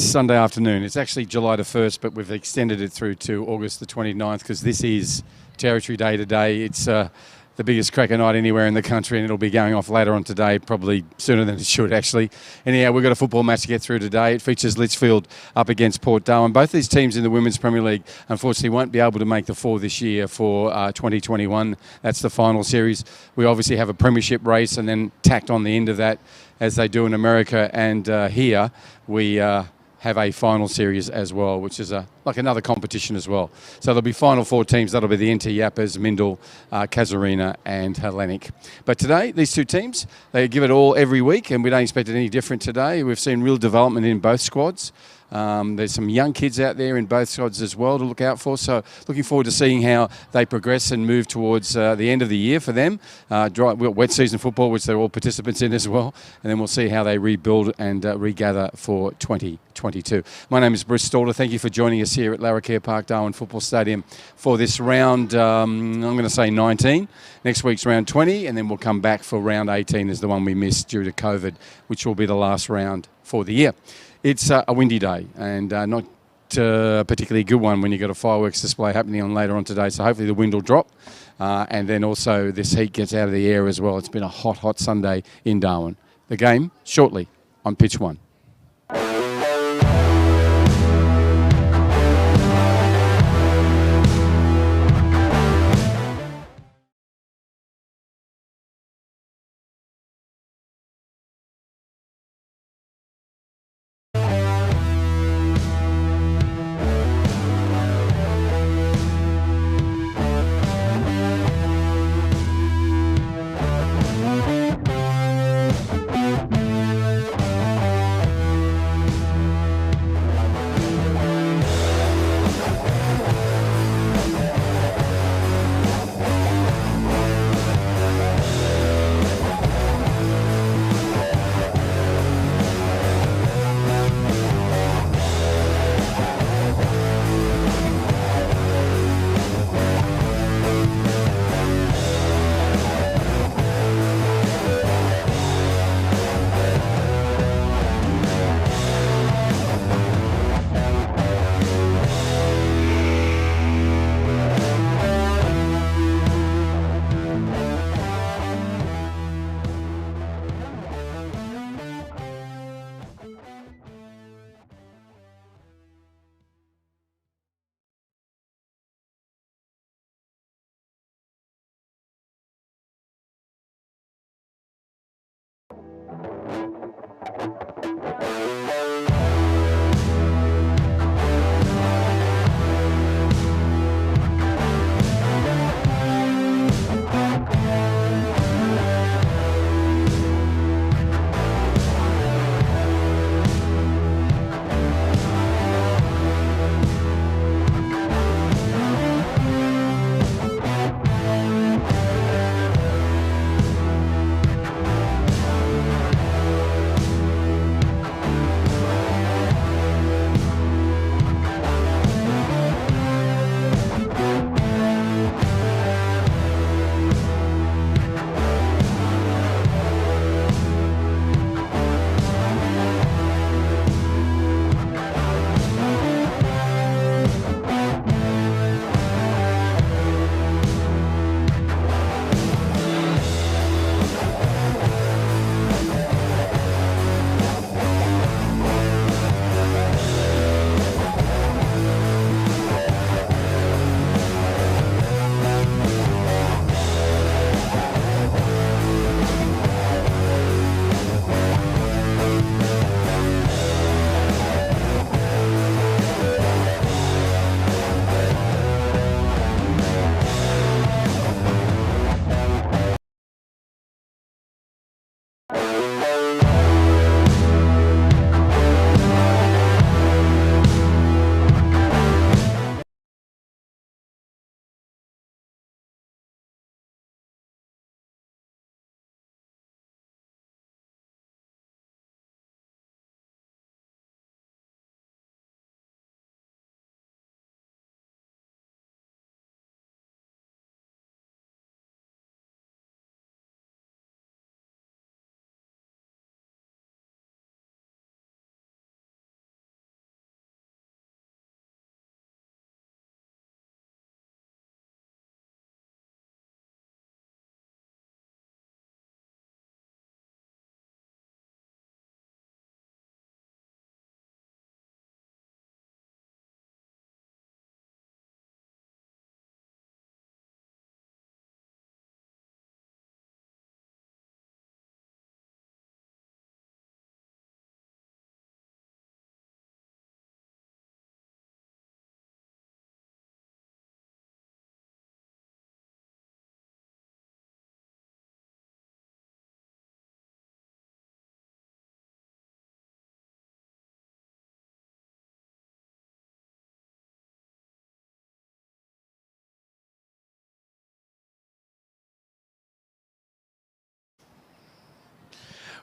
Sunday afternoon. It's actually July the 1st, but we've extended it through to August the 29th because this is Territory Day today. It's the biggest cracker night anywhere in the country, and it'll be going off later on today, probably sooner than it should, actually. Anyhow, we've got a football match to get through today. It features Litchfield up against Port Darwin. Both these teams in the Women's Premier League, unfortunately, won't be able to make the four this year for 2021. That's the final series. We obviously have a premiership race, and then tacked on the end of that, as they do in America, and here we have a final series as well, which is like another competition as well. So there'll be final four teams. That'll be the NT Yappers, Mindel, Casuarina and Hellenic. But today, these two teams, they give it all every week, and we don't expect it any different today. We've seen real development in both squads. There's some young kids out there in both squads as well to look out for. So looking forward to seeing how they progress and move towards the end of the year for them. Wet season football, which they're all participants in as well. And then we'll see how they rebuild and regather for 2022. My name is Bruce Stalter. Thank you for joining us here at Larrakia Park Darwin Football Stadium for this round, I'm going to say 19. Next week's round 20, and then we'll come back for round 18 is the one we missed due to COVID, which will be the last round for the year. It's a windy day and not a particularly good one when you've got a fireworks display happening on later on today. So hopefully the wind will drop and then also this heat gets out of the air as well. It's been a hot, hot Sunday in Darwin. The game shortly on pitch 1.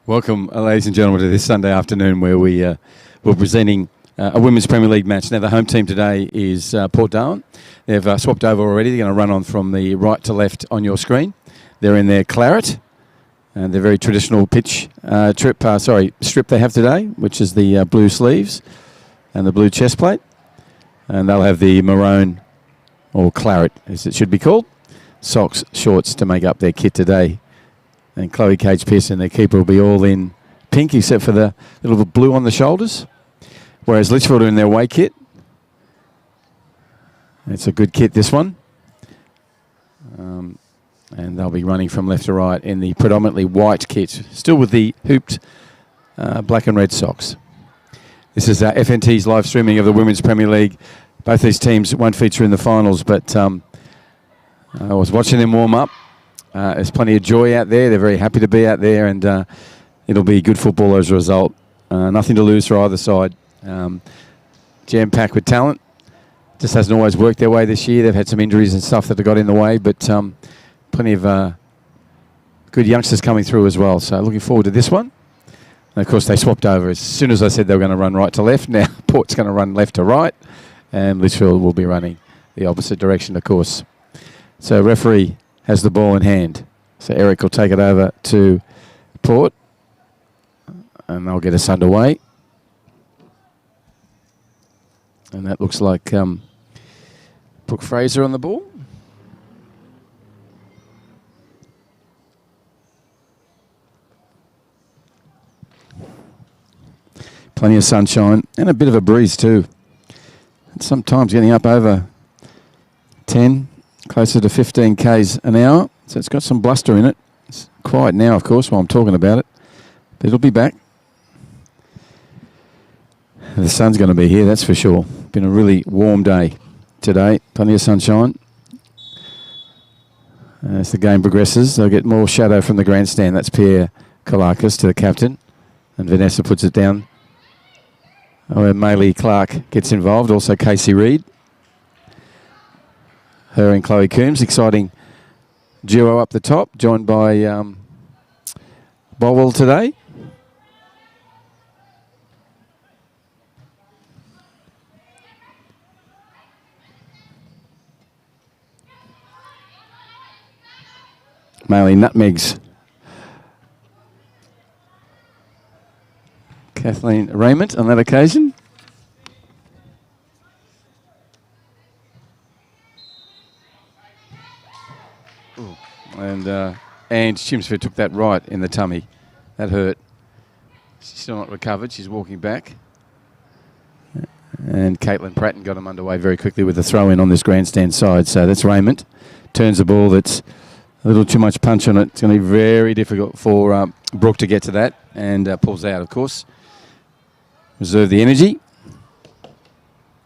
Welcome, ladies and gentlemen, to this Sunday afternoon where we're presenting a Women's Premier League match. Now, the home team today is Port Darwin. They've swapped over already. They're going to run on from the right to left on your screen. They're in their claret, and their very traditional pitch strip they have today, which is the blue sleeves and the blue chest plate. And they'll have the maroon, or claret as it should be called, socks, shorts to make up their kit today. And Chloe Cage-Pearson, their keeper, will be all in pink except for the little blue on the shoulders. Whereas Litchfield are in their away kit. It's a good kit, this one. And they'll be running from left to right in the predominantly white kit, still with the hooped black and red socks. This is FNT's live streaming of the Women's Premier League. Both these teams won't feature in the finals, but I was watching them warm up. There's plenty of joy out there. They're very happy to be out there, and it'll be good football as a result. Nothing to lose for either side. Jam-packed with talent. Just hasn't always worked their way this year. They've had some injuries and stuff that have got in the way, but plenty of good youngsters coming through as well. So looking forward to this one. And of course, they swapped over. As soon as I said they were going to run right to left, now Port's going to run left to right, and Litchfield will be running the opposite direction, of course. So referee has the ball in hand. So Eric will take it over to Port, and they'll get us underway. And that looks like Brooke Fraser on the ball. Plenty of sunshine and a bit of a breeze too. And sometimes getting up over 10, closer to 15 k's an hour. So it's got some bluster in it. It's quiet now, of course, while I'm talking about it. But it'll be back. The sun's going to be here, that's for sure. Been a really warm day today. Plenty of sunshine. As the game progresses, they'll get more shadow from the grandstand. That's Pierre Kalakis to the captain. And Vanessa puts it down. Where Maylee Clark gets involved. Also Casey Reid. Her and Chloe Coombs. Exciting duo up the top. Joined by Bolwell today. Maylee nutmegs Kathleen Raymond on that occasion. Ooh. And Ange Chimsford took that right in the tummy. That hurt. She's still not recovered. She's walking back. And Caitlin Pratton got him underway very quickly with a throw-in on this grandstand side. So that's Raymond. Turns the ball. That's a little too much punch on it. It's going to be very difficult for Brooke to get to that, and pulls out, of course. Reserve the energy.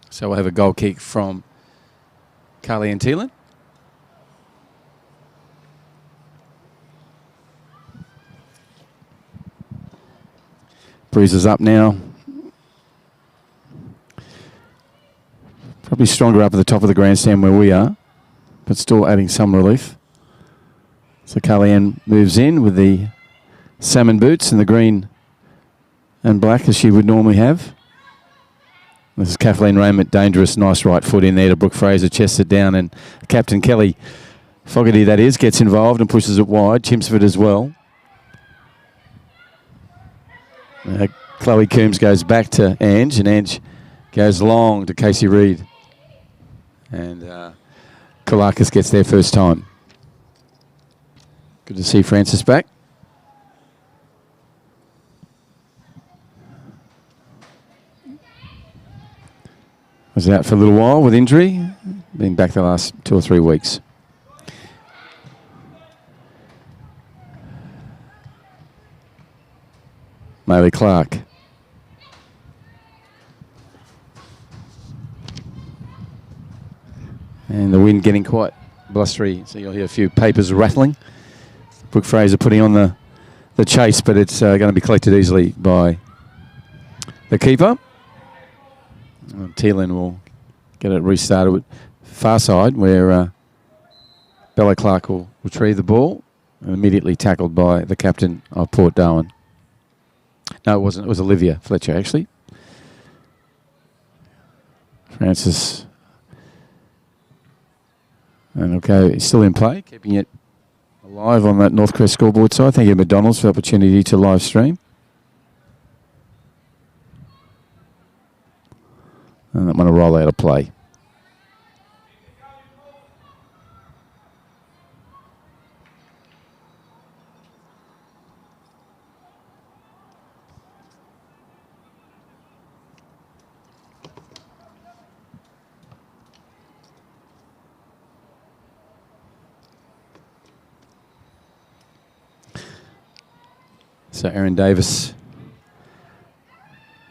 So we'll have a goal kick from Carly and Thielen. Breeze is up now. Probably stronger up at the top of the grandstand where we are, but still adding some relief. So Carly-Ann moves in with the salmon boots and the green and black as she would normally have. This is Kathleen Raymond, dangerous, nice right foot in there to Brooke Fraser, chests it down, and Captain Kelly Fogarty, that is, gets involved and pushes it wide. Chimsford as well. Chloe Coombs goes back to Ange, and Ange goes long to Casey Reid. And Kalakis gets there first time. Good to see Francis back. Was out for a little while with injury. Been back the last 2 or 3 weeks. Maylee Clark. And the wind getting quite blustery, so you'll hear a few papers rattling. Brooke Fraser putting on the chase, but it's going to be collected easily by the keeper. Thielen will get it restarted with far side, where Bella Clark will retrieve the ball and immediately tackled by the captain of Port Darwin. No, it wasn't. It was Olivia Fletcher, actually. Francis. And okay, still in play, keeping it alive on that Northcrest scoreboard side. Thank you, McDonald's, for the opportunity to live stream. And I'm going to roll out of play. So Erin Davis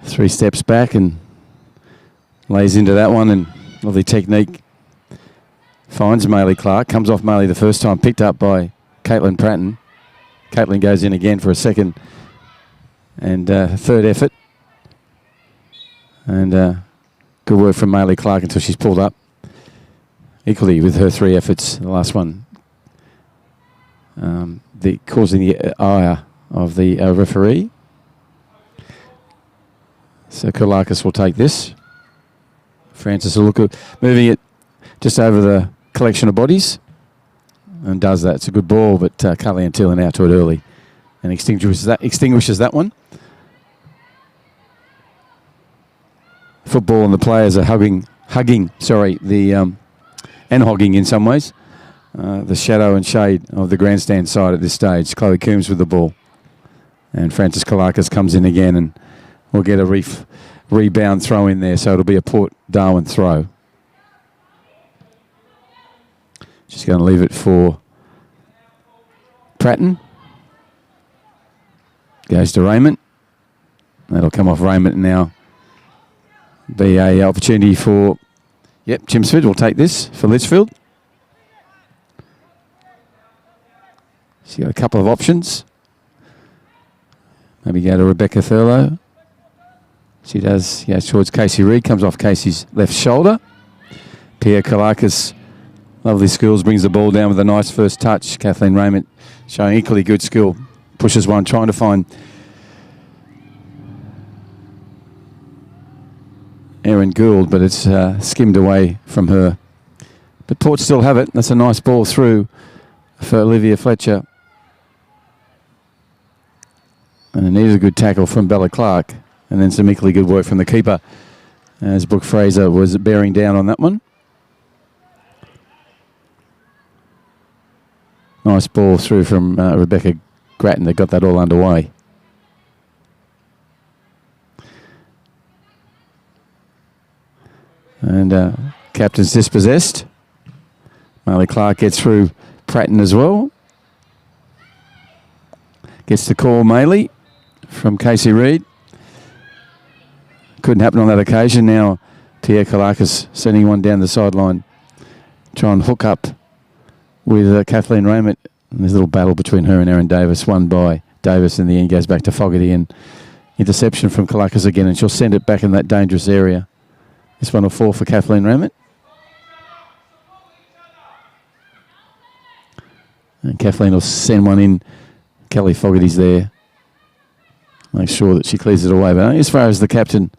3 steps back and lays into that one, and lovely technique. Finds Maylee Clark, comes off Maylee the first time, picked up by Caitlin Pratton. Caitlin goes in again for a second and third effort. And good work from Maylee Clark until she's pulled up. Equally with her 3 efforts, the last one causing the ire of the referee. So Kalakis will take this. Francis will look at moving it just over the collection of bodies and does that. It's a good ball, but Carly Antillan out to it early and extinguishes that one. Football and the players are hogging in some ways. The shadow and shade of the grandstand side at this stage. Chloe Coombs with the ball. And Francis Kalakis comes in again, and we'll get a rebound throw in there, so it'll be a Port Darwin throw. Just going to leave it for Pratton. Goes to Raymond. That'll come off Raymond now. Be a opportunity for, Chelmsford will take this for Litchfield. She's got a couple of options. Maybe go to Rebecca Thurlow. She does, towards Casey Reid, comes off Casey's left shoulder. Pierre Kalakis, lovely skills, brings the ball down with a nice first touch. Kathleen Raymond showing equally good skill. Pushes one, trying to find Erin Gould, but it's skimmed away from her. But Port still have it. That's a nice ball through for Olivia Fletcher. And it needed a good tackle from Bella Clark. And then some equally good work from the keeper as Brooke Fraser was bearing down on that one. Nice ball through from Rebecca Grattan that got that all underway. And captain's dispossessed. Marley Clark gets through Pratton as well. Gets the call, Maylee, from Casey Reid. Couldn't happen on that occasion. Now Pierre Kalakis sending one down the sideline. Try and hook up with Kathleen Raymond. And there's a little battle between her and Erin Davis. Won by Davis in the end, goes back to Fogarty. And interception from Kalakis again. And she'll send it back in that dangerous area. This one will fall for Kathleen Raymond. And Kathleen will send one in. Kelly Fogarty's there. Make sure that she clears it away. But as far as the captain,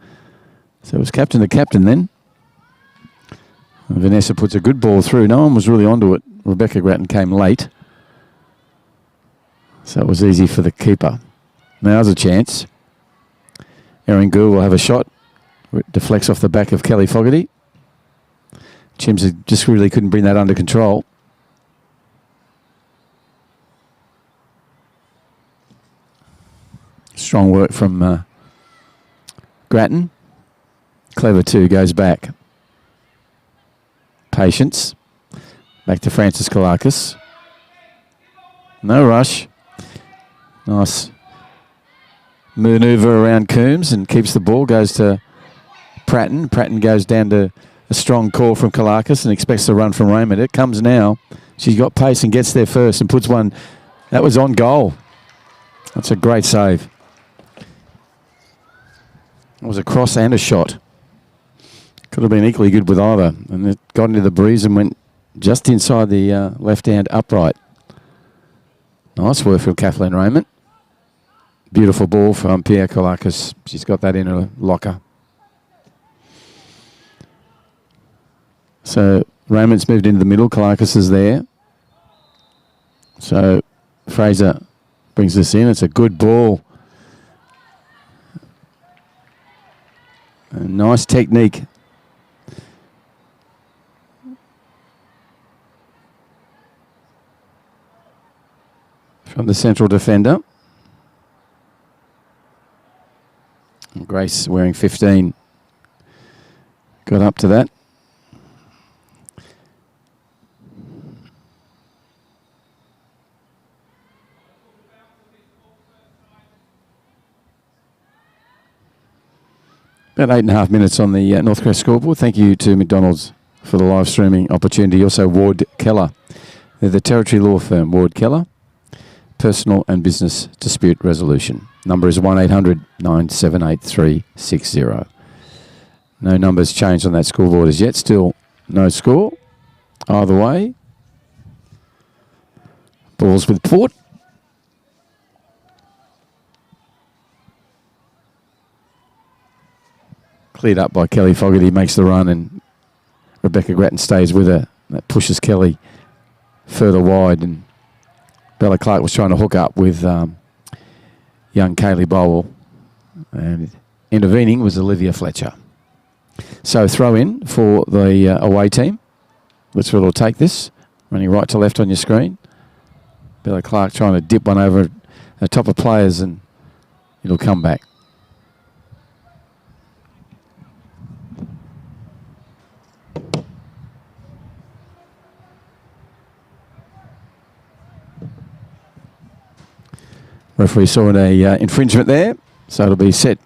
so it was captain to captain then. And Vanessa puts a good ball through. No one was really onto it. Rebecca Grattan came late. So it was easy for the keeper. Now's a chance. Erin Gould will have a shot. It deflects off the back of Kelly Fogarty. Chims just really couldn't bring that under control. Strong work from Grattan. Clever too, goes back. Patience. Back to Francis Kalakis. No rush. Nice manoeuvre around Coombs and keeps the ball. Goes to Pratton. Pratton goes down to a strong call from Kalakis and expects to run from Raymond. It comes now. She's got pace and gets there first and puts one. That was on goal. That's a great save. It was a cross and a shot. Could have been equally good with either. And it got into the breeze and went just inside the left hand upright. Nice work from Kathleen Raymond. Beautiful ball from Pierre Kolakis. She's got that in her locker. So Raymond's moved into the middle. Kolakis is there. So Fraser brings this in. It's a good ball. A nice technique. From the central defender. And Grace wearing 15. Got up to that. About 8.5 minutes on the Northcrest scoreboard. Thank you to McDonald's for the live streaming opportunity. Also Ward Keller. They're the Territory Law Firm, Ward Keller. Personal and Business Dispute Resolution. Number is 1-800-978-360. No numbers changed on that scoreboard as yet. Still no score. Either way. Balls with Port. Cleared up by Kelly Fogarty, makes the run, and Rebecca Grattan stays with her. That pushes Kelly further wide, and Bella Clark was trying to hook up with young Kaylee Bowell, and intervening was Olivia Fletcher. So throw in for the away team. Litchfield will take this, running right to left on your screen. Bella Clark trying to dip one over the top of players, and it'll come back. Referee saw an infringement there, so it'll be set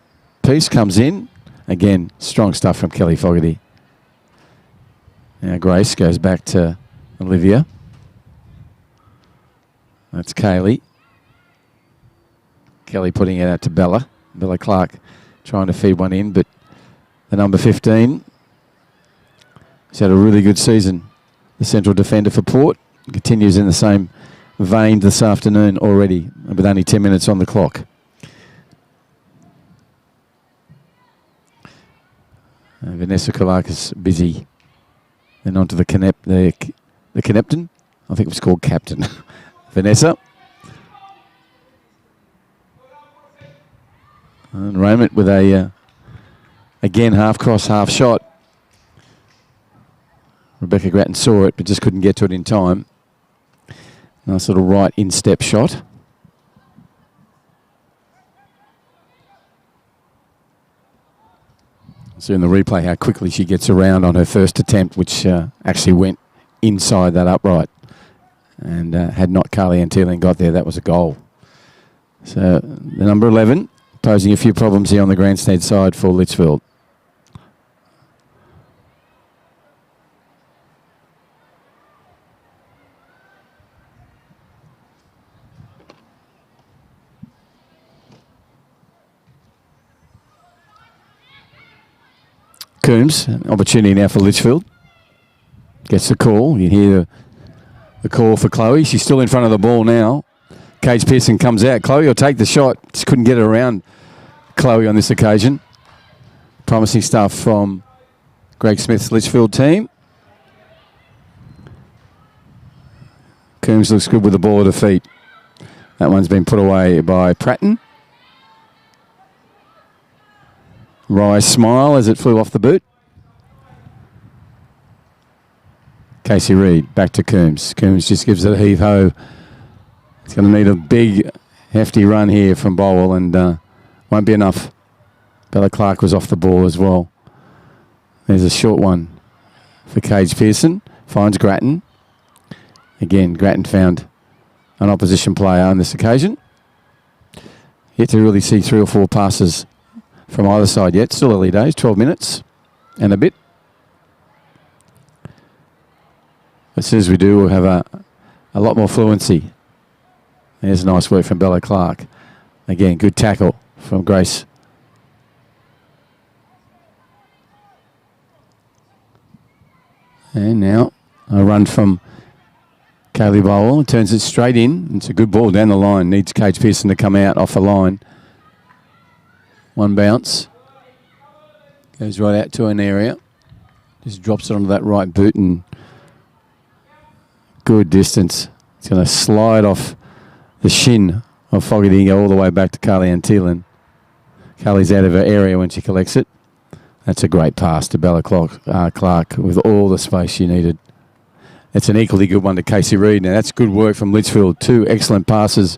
piece, comes in. Again, strong stuff from Kelly Fogarty. Now Grace goes back to Olivia. That's Kaylee. Kelly putting it out to Bella. Bella Clark trying to feed one in, but the number 15 has had a really good season. The central defender for Port continues in the same vein this afternoon already, with only 10 minutes on the clock. Vanessa Kolakis busy. Then on to the Connepton. I think it was called Captain. Vanessa. And Raymond with a, again, half cross, half shot. Rebecca Grattan saw it, but just couldn't get to it in time. Nice little right instep shot. See in the replay how quickly she gets around on her first attempt, which actually went inside that upright. And had not Carly Antillian got there, that was a goal. So the number 11 posing a few problems here on the grandstand side for Litchfield. Coombs, an opportunity now for Litchfield. Gets the call. You hear the call for Chloe. She's still in front of the ball now. Cage Pearson comes out. Chloe will take the shot. Just couldn't get it around Chloe on this occasion. Promising stuff from Greg Smith's Litchfield team. Coombs looks good with the ball at her feet. That one's been put away by Pratton. Rise smile as it flew off the boot. Casey Reid back to Coombs. Coombs just gives it a heave-ho. It's going to need a big, hefty run here from Bowell, and won't be enough. Bella Clark was off the ball as well. There's a short one for Cage Pearson. Finds Grattan. Again, Grattan found an opposition player on this occasion. Yet to really see 3 or 4 passes from either side yet. Still early days, 12 minutes and a bit. As soon as we do, we'll have a lot more fluency. There's nice work from Bella Clark. Again, good tackle from Grace. And now a run from Kaylee Bowell. Turns it straight in. It's a good ball down the line. Needs Cage Pearson to come out off the line. One bounce. Goes right out to an area. Just drops it onto that right boot and good distance. It's going to slide off the shin of Fogarty and go all the way back to Carly Antillen. Carly's out of her area when she collects it. That's a great pass to Bella Clark with all the space she needed. It's an equally good one to Casey Reid. Now that's good work from Litchfield. 2 excellent passes,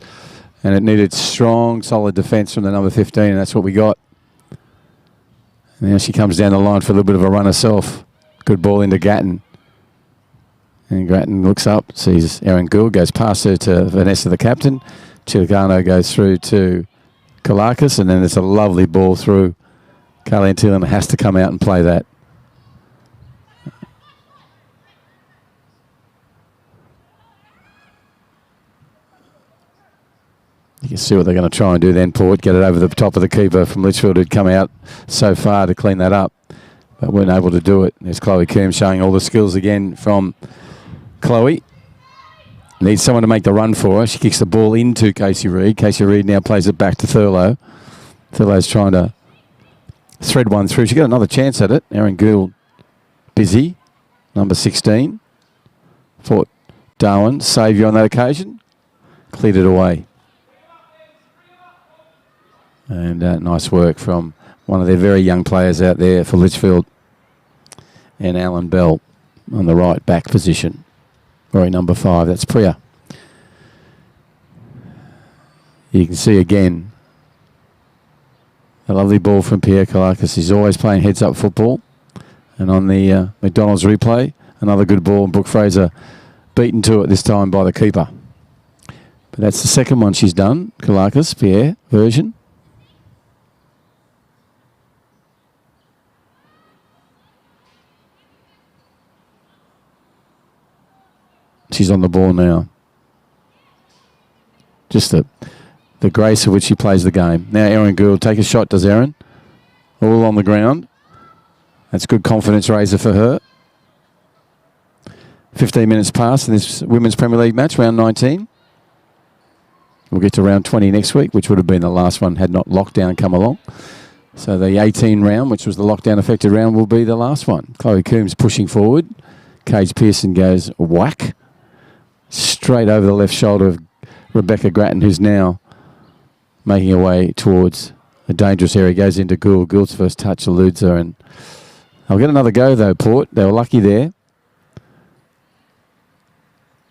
and it needed strong, solid defence from the number 15, and that's what we got. Now she comes down the line for a little bit of a run herself. Good ball into Gatton. And Grattan looks up, sees Erin Gould, goes past her to Vanessa, the captain. Chilcano goes through to Kalakis, and then there's a lovely ball through. Carly Antillen has to come out and play that. You can see what they're going to try and do then, Port. Get it over the top of the keeper from Litchfield, who'd come out so far to clean that up, but weren't able to do it. There's Chloe Coombs showing all the skills again from Chloe. Needs someone to make the run for her. She kicks the ball into Casey Reid. Casey Reid now plays it back to Thurlow. Thurlow's trying to thread one through. She got another chance at it. Erin Gould busy. Number 16. Fought Darwin. Saviour on that occasion. Cleared it away. And nice work from one of their very young players out there for Litchfield. And Alan Bell on the right back position. Rory number 5, that's Priya. You can see again a lovely ball from Pierre Kalakis. He's always playing heads-up football. And on the McDonald's replay, another good ball, and Brooke Fraser beaten to it this time by the keeper. But that's the second one she's done, Kalakis, Pierre version. She's on the ball now. Just the grace of which she plays the game. Now Erin Gould, take a shot, does Erin. All on the ground. That's good confidence raiser for her. 15 minutes past in this Women's Premier League match, round 19. We'll get to round 20 next week, which would have been the last one had not lockdown come along. So the 18 round, which was the lockdown affected round, will be the last one. Chloe Coombs pushing forward. Cage Pearson goes whack. Straight over the left shoulder of Rebecca Grattan, who's now making her way towards a dangerous area. Goes into Gould. Gould's first touch eludes her, and they'll get another go though, Port. They were lucky there.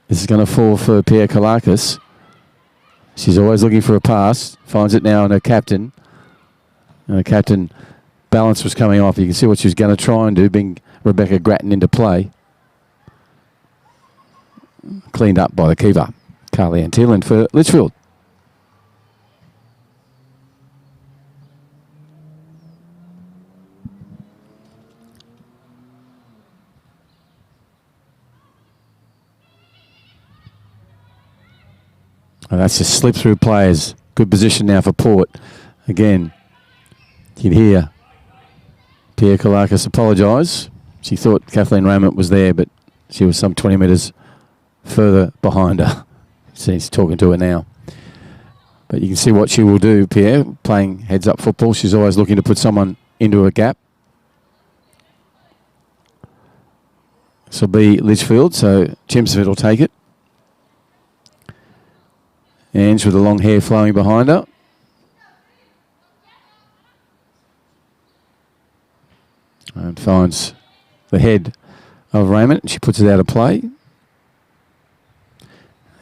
This is going to fall for Pierre Kalakis. She's always looking for a pass. Finds it now on her captain. And her captain balance was coming off. You can see what she was going to try and do, bring Rebecca Grattan into play. Cleaned up by the keeper, Carly Antillen for Litchfield. Oh, that's just slip through players. Good position now for Port. Again, you can hear Pierre Kalakis apologise. She thought Kathleen Raymond was there, but she was some 20 metres further behind her. She's talking to her now. But you can see what she will do, Pierre, playing heads-up football. She's always looking to put someone into a gap. This will be Litchfield, so Chimsford will take it. Ange with the long hair flowing behind her. And finds the head of Raymond. She puts it out of play.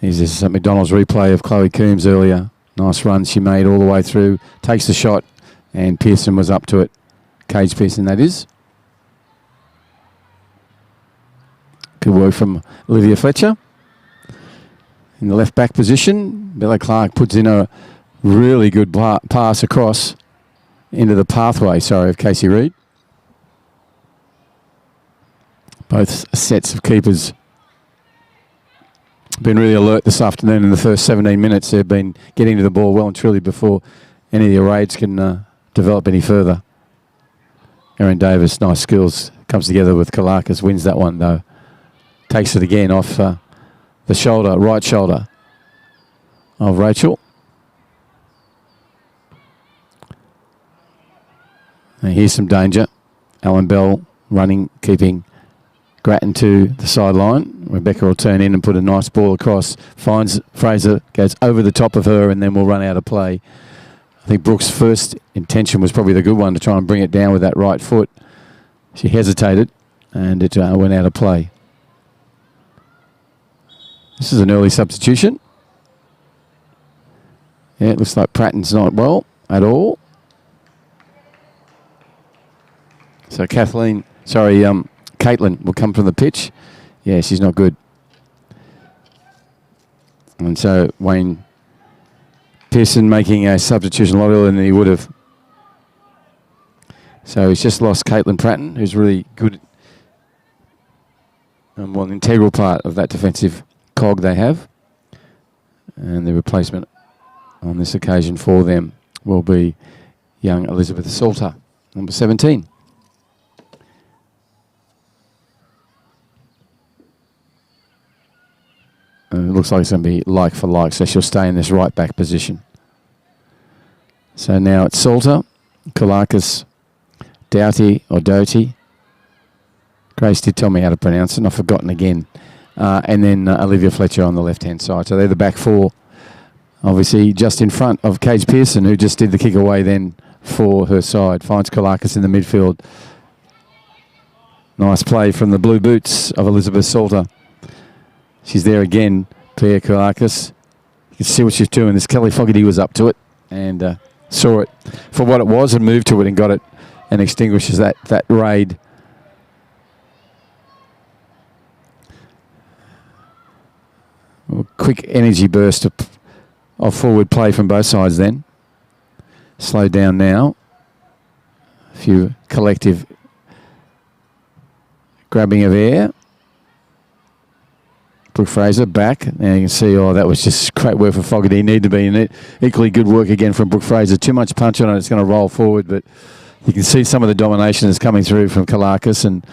Here's this McDonald's replay of Chloe Coombs earlier. Nice run she made all the way through. Takes the shot, and Pearson was up to it. Cage Pearson, that is. Good work from Olivia Fletcher. In the left back position, Bella Clark puts in a really good pass across into the pathway, of Casey Reid. Both sets of keepers been really alert this afternoon in the first 17 minutes. They've been getting to the ball well and truly before any of the raids can develop any further. Erin Davis, nice skills, comes together with Kalakis, wins that one though. Takes it again off the shoulder, right shoulder of Rachel. And here's some danger. Alan Bell running, keeping Grattan to the sideline. Rebecca will turn in and put a nice ball across. Finds Fraser, goes over the top of her, and then will run out of play. I think Brooks' first intention was probably the good one, to try and bring it down with that right foot. She hesitated, and it went out of play. This is an early substitution. Yeah, it looks like Pratton's not well at all. So Caitlin will come from the pitch. Yeah, she's not good. And so Wayne Pearson making a substitution a lot earlier than he would have. So he's just lost Caitlin Pratton, who's really good and an integral part of that defensive cog they have. And the replacement on this occasion for them will be young Elizabeth Salter, number 17. And it looks like it's going to be like for like, so she'll stay in this right back position. So now it's Salter, Kalakis, Doughty or Doty. Grace did tell me how to pronounce it, and I've forgotten again. And then Olivia Fletcher on the left-hand side. So they're the back four. Obviously just in front of Cage Pearson, who just did the kick away then for her side. Finds Kalakis in the midfield. Nice play from the blue boots of Elizabeth Salter. She's there again, Claire Kalakis. You can see what she's doing. This Kelly Fogarty was up to it and saw it for what it was and moved to it and got it and extinguishes that raid. Well, quick energy burst of forward play from both sides then. Slowed down now. A few collective grabbing of air. Brooke Fraser back. Now you can see, that was just great work for Fogarty. Need to be in it. Equally good work again from Brooke Fraser. Too much punch on it. It's going to roll forward, but you can see some of the domination is coming through from Kalakis and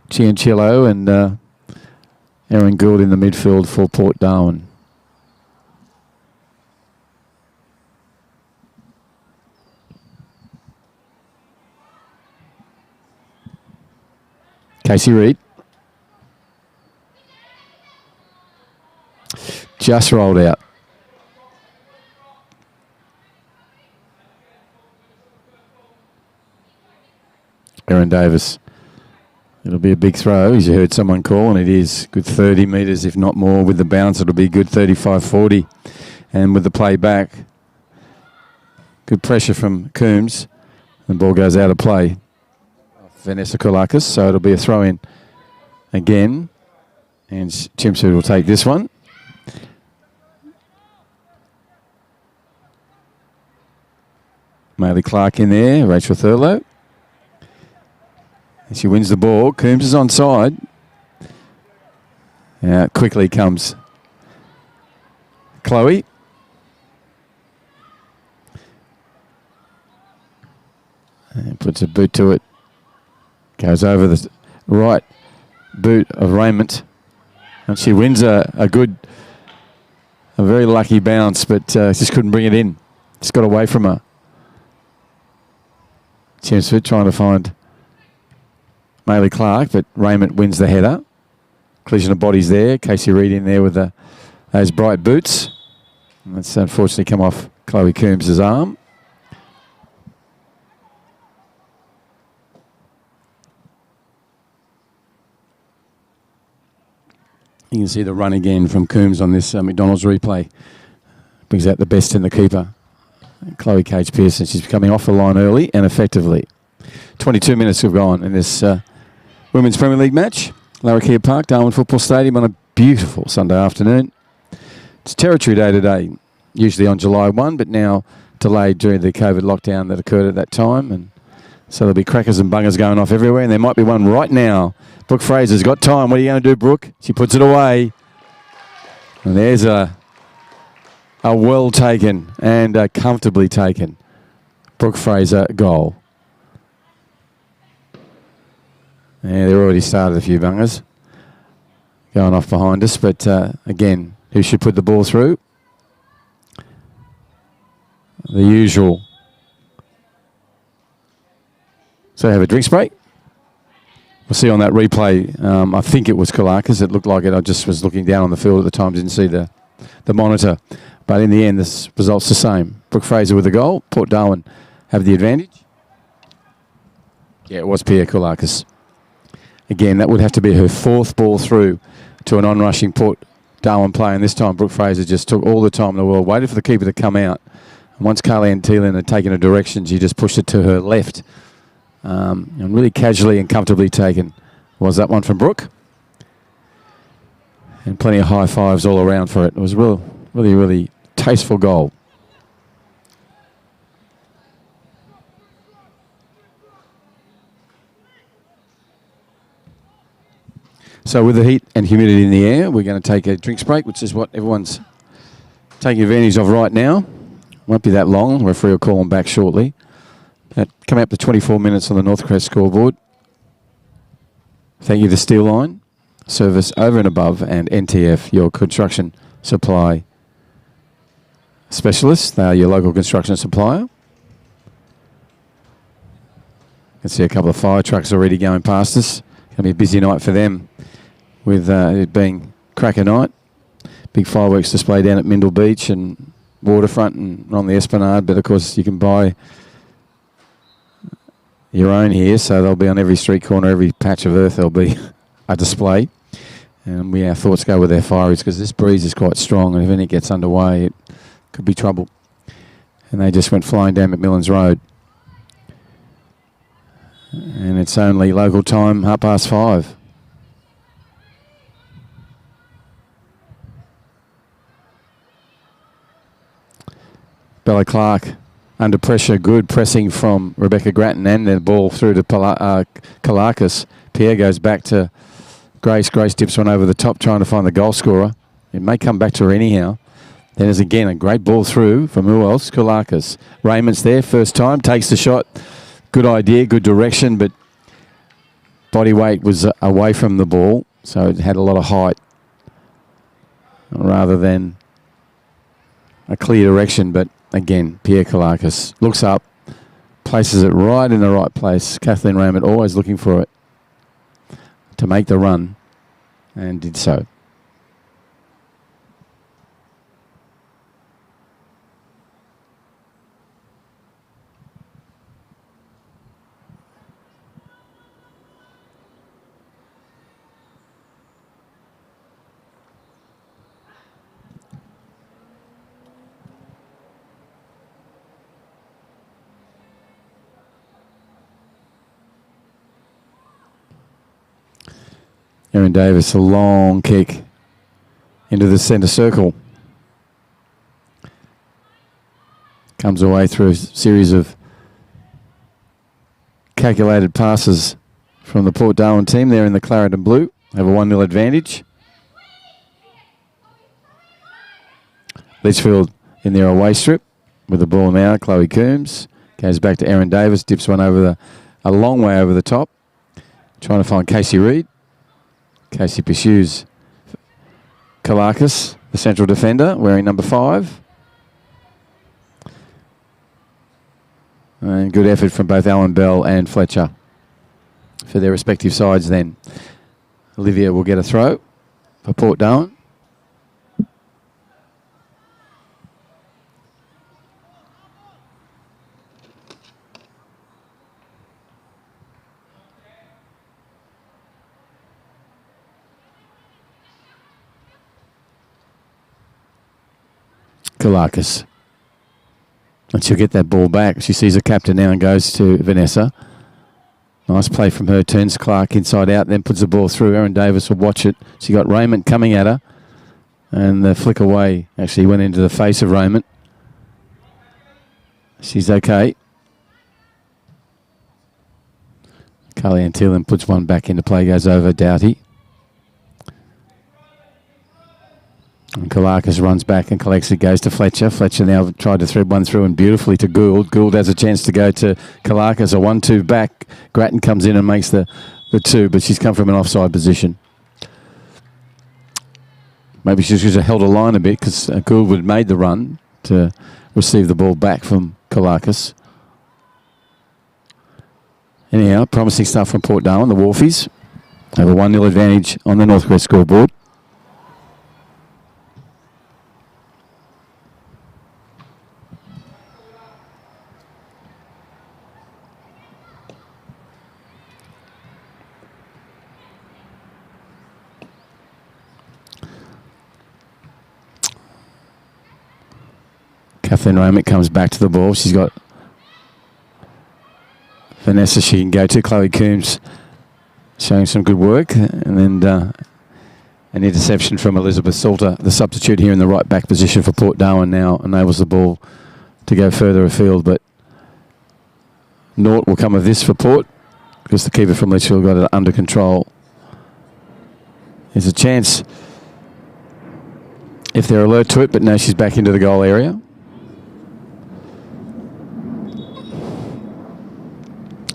Ciancielo and Erin Gould in the midfield for Port Darwin. Casey Reid. Just rolled out. Erin Davis. It'll be a big throw, as you heard someone call, and it is good 30 metres, if not more. With the bounce, it'll be good 35-40. And with the play back, good pressure from Coombs. The ball goes out of play. Vanessa Kalakis, so it'll be a throw-in again. And Chimsford will take this one. Maylee Clark in there, Rachel Thurlow. And she wins the ball. Coombs is onside. Out quickly comes Chloe. And puts a boot to it. Goes over the right boot of Raymond. And she wins a very lucky bounce, but just couldn't bring it in. Just got away from her. Chelmsford trying to find Maylee Clark, but Raymond wins the header. Collision of bodies there. Casey Reid in there with those bright boots. And that's unfortunately come off Chloe Coombs' arm. You can see the run again from Coombs on this McDonald's replay. Brings out the best in the keeper. Chloe Cage Pearson, she's coming off the line early and effectively. 22 minutes have gone in this Women's Premier League match. Larrakia Park, Darwin Football Stadium on a beautiful Sunday afternoon. It's Territory Day today, usually on July 1, but now delayed during the COVID lockdown that occurred at that time. And so there'll be crackers and bungers going off everywhere, and there might be one right now. Brooke Fraser's got time. What are you going to do, Brooke? She puts it away. And there's a well taken and a comfortably taken Brooke Fraser goal. Yeah, they've already started a few bungers going off behind us, but again, who should put the ball through? The usual So have a drinks break. We'll see on that replay. I think it was Kalakis. It looked like it. I just was looking down on the field at the time, didn't see the monitor. But in the end, this result's the same. Brooke Fraser with a goal. Port Darwin have the advantage. Yeah, it was Pierre Kalakis. Again, that would have to be her 4th ball through to an on-rushing Port Darwin player. And this time, Brooke Fraser just took all the time in the world, waited for the keeper to come out. And once Carly-Ann Thielen had taken a direction, she just pushed it to her left. And really casually and comfortably taken was that one from Brooke. And plenty of high fives all around for it. It was a really tasteful goal. So with the heat and humidity in the air, we're going to take a drinks break, which is what everyone's taking advantage of right now. Won't be that long. Referee will call them back shortly. Coming up to 24 minutes on the Northcrest scoreboard. Thank you to Steel Line, Service Over and Above, and NTF, your construction supply specialist. They are your local construction supplier. You can see a couple of fire trucks already going past us. Going to be a busy night for them with it being cracker night. Big fireworks display down at Mindle Beach and Waterfront and on the Esplanade, but of course you can buy your own here, so they'll be on every street corner, every patch of earth there'll be a display. And our thoughts go with their fireys because this breeze is quite strong, and if anything gets underway, it could be trouble. And they just went flying down McMillan's Road. And it's only local time, 5:30. Bella Clark under pressure, good pressing from Rebecca Grattan, and the ball through to Kalakis. Pierre goes back to Grace. Grace dips one over the top, trying to find the goal scorer. It may come back to her anyhow. Then there's again a great ball through from who else? Kalakis. Raymond's there, first time, takes the shot. Good idea, good direction, but body weight was away from the ball, so it had a lot of height rather than a clear direction. But again, Pierre Kalakis looks up, places it right in the right place. Kathleen Raymond always looking for it to make the run, and did so. Erin Davis, a long kick into the centre circle. Comes away through a series of calculated passes from the Port Darwin team. They're in the claret and blue. Have a 1-0 advantage. Litchfield in their away strip with the ball now. Chloe Coombs goes back to Erin Davis, dips one over a long way over the top. Trying to find Casey Reid. Casey pursues Kalakis, the central defender, wearing number 5. And good effort from both Alan Bell and Fletcher for their respective sides then. Olivia will get a throw for Port Darwin. Kalakis. And she'll get that ball back. She sees her captain now and goes to Vanessa. Nice play from her. Turns Clark inside out, then puts the ball through. Erin Davis will watch it. She got Raymond coming at her. And the flick away actually went into the face of Raymond. She's okay. Carly-Ann Thielen puts one back into play, goes over Doughty. And Kalakis runs back and collects it, goes to Fletcher. Fletcher now tried to thread one through and beautifully to Gould. Gould has a chance to go to Kalakis, a 1-2 back. Grattan comes in and makes the 2, but she's come from an offside position. Maybe she should have held a line a bit because Gould would have made the run to receive the ball back from Kalakis. Anyhow, promising stuff from Port Darwin, the Wharfies. Have a 1-0 advantage on the Northwest scoreboard. Kathleen Ramick comes back to the ball. She's got Vanessa she can go to. Chloe Coombs showing some good work. And then an interception from Elizabeth Salter, the substitute here in the right back position for Port Darwin, now enables the ball to go further afield. But naught will come of this for Port because the keeper from Litchfield got it under control. There's a chance if they're alert to it, but now she's back into the goal area.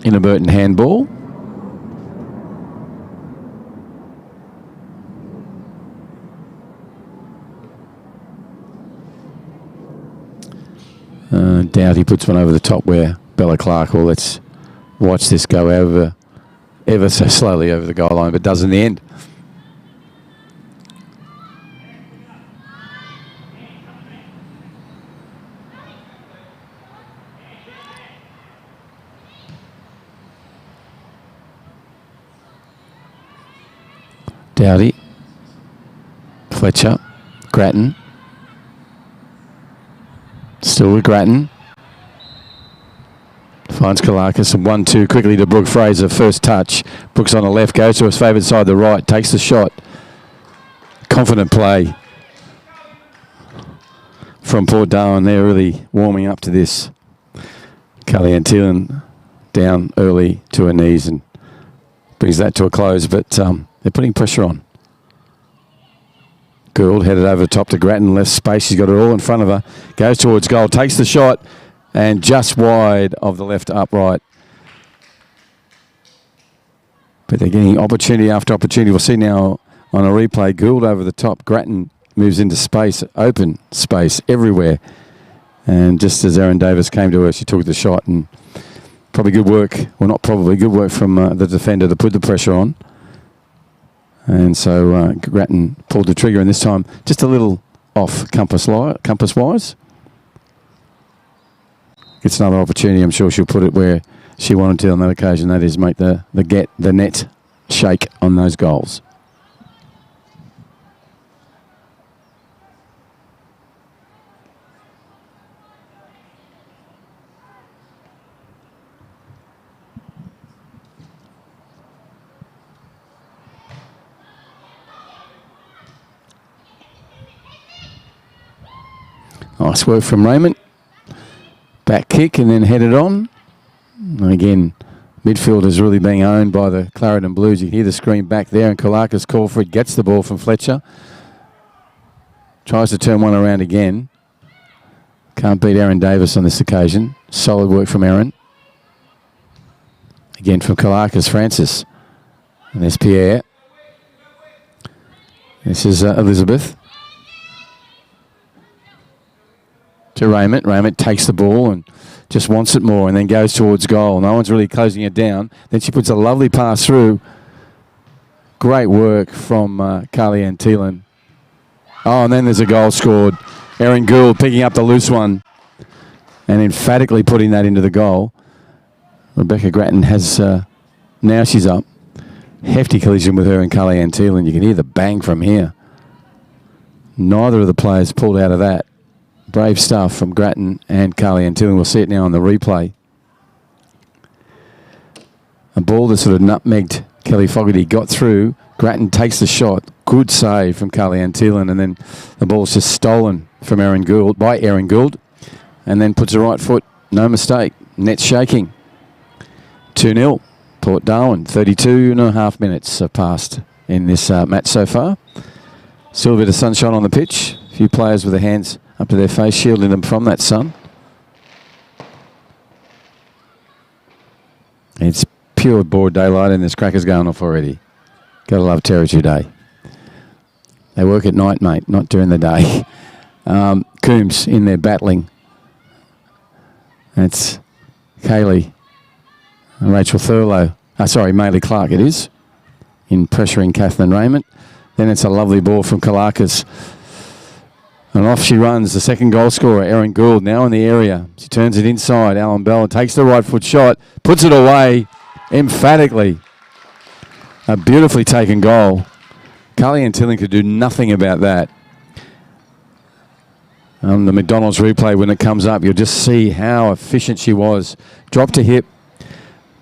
Inadvertent handball. Doughty puts one over the top where Bella Clark, well, let's watch this go ever so slowly over the goal line, but does in the end. Doughty, Fletcher, Grattan. Still with Grattan. Finds Kalakis and 1-2 quickly to Brooke Fraser. First touch. Brooks on the left, goes to his favoured side, the right, takes the shot. Confident play from Port Darwin. They're really warming up to this. Kellyanne Thielen down early to her knees and brings that to a close, but they're putting pressure on. Gould headed over the top to Grattan, left space. She's got it all in front of her. Goes towards goal, takes the shot, and just wide of the left upright. But they're getting opportunity after opportunity. We'll see now on a replay. Gould over the top. Grattan moves into space, open space everywhere. And just as Erin Davis came to her, she took the shot. And probably good work, well, not probably, good work from the defender to put the pressure on. And so Grattan pulled the trigger, and this time just a little off compass-wise. Gets another opportunity. I'm sure she'll put it where she wanted to on that occasion. That is make the net shake on those goals. Nice work from Raymond. Back kick and then headed on. And again, midfield is really being owned by the Clarendon Blues. You can hear the scream back there, and Kalakis call for it. Gets the ball from Fletcher. Tries to turn one around again. Can't beat Erin Davis on this occasion. Solid work from Erin. Again from Kalakis, Francis. And there's Pierre. This is Elizabeth. To Raymond. Raymond takes the ball and just wants it more and then goes towards goal. No one's really closing it down. Then she puts a lovely pass through. Great work from Kellyanne Thielen. Oh, and then there's a goal scored. Erin Gould picking up the loose one and emphatically putting that into the goal. Rebecca Grattan has, now she's up. Hefty collision with her and Kellyanne Thielen. You can hear the bang from here. Neither of the players pulled out of that. Brave stuff from Grattan and Kellyanne Thielen. We'll see it now on the replay. A ball that sort of nutmegged Kelly Fogarty, got through. Grattan takes the shot. Good save from Kellyanne Thielen, and then the ball's just stolen from Erin Gould, by Erin Gould, and then puts her right foot. No mistake. Net shaking. 2-0. Port Darwin. 32 and a half minutes have passed in this match so far. Still a bit of sunshine on the pitch. A few players with their hands up to their face, shielding them from that sun. It's pure broad daylight and there's crackers going off already. Gotta love Territory Day. They work at night, mate, not during the day. Coombs in there battling. That's Kaylee. And Rachel Thurlow, Maylee Clark it is, in pressuring Kathleen Raymond. Then it's a lovely ball from Kalakis. And off she runs, the second goal scorer, Erin Gould, now in the area. She turns it inside, Alan Bell, and takes the right foot shot, puts it away emphatically. A beautifully taken goal. Carly Antilling could do nothing about that. On the McDonald's replay, when it comes up, you'll just see how efficient she was. Drop to hip.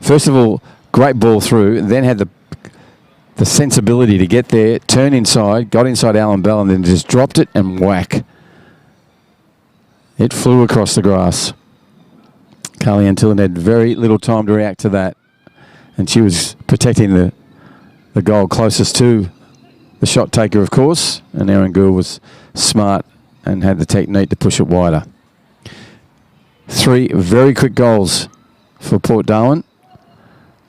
First of all, great ball through, then had the sensibility to get there, turn inside, got inside Alan Bell, and then just dropped it and whack. It flew across the grass. Carly Antilling had very little time to react to that, and she was protecting the goal closest to the shot taker, of course, and Erin Gould was smart and had the technique to push it wider. 3 very quick goals for Port Darwin,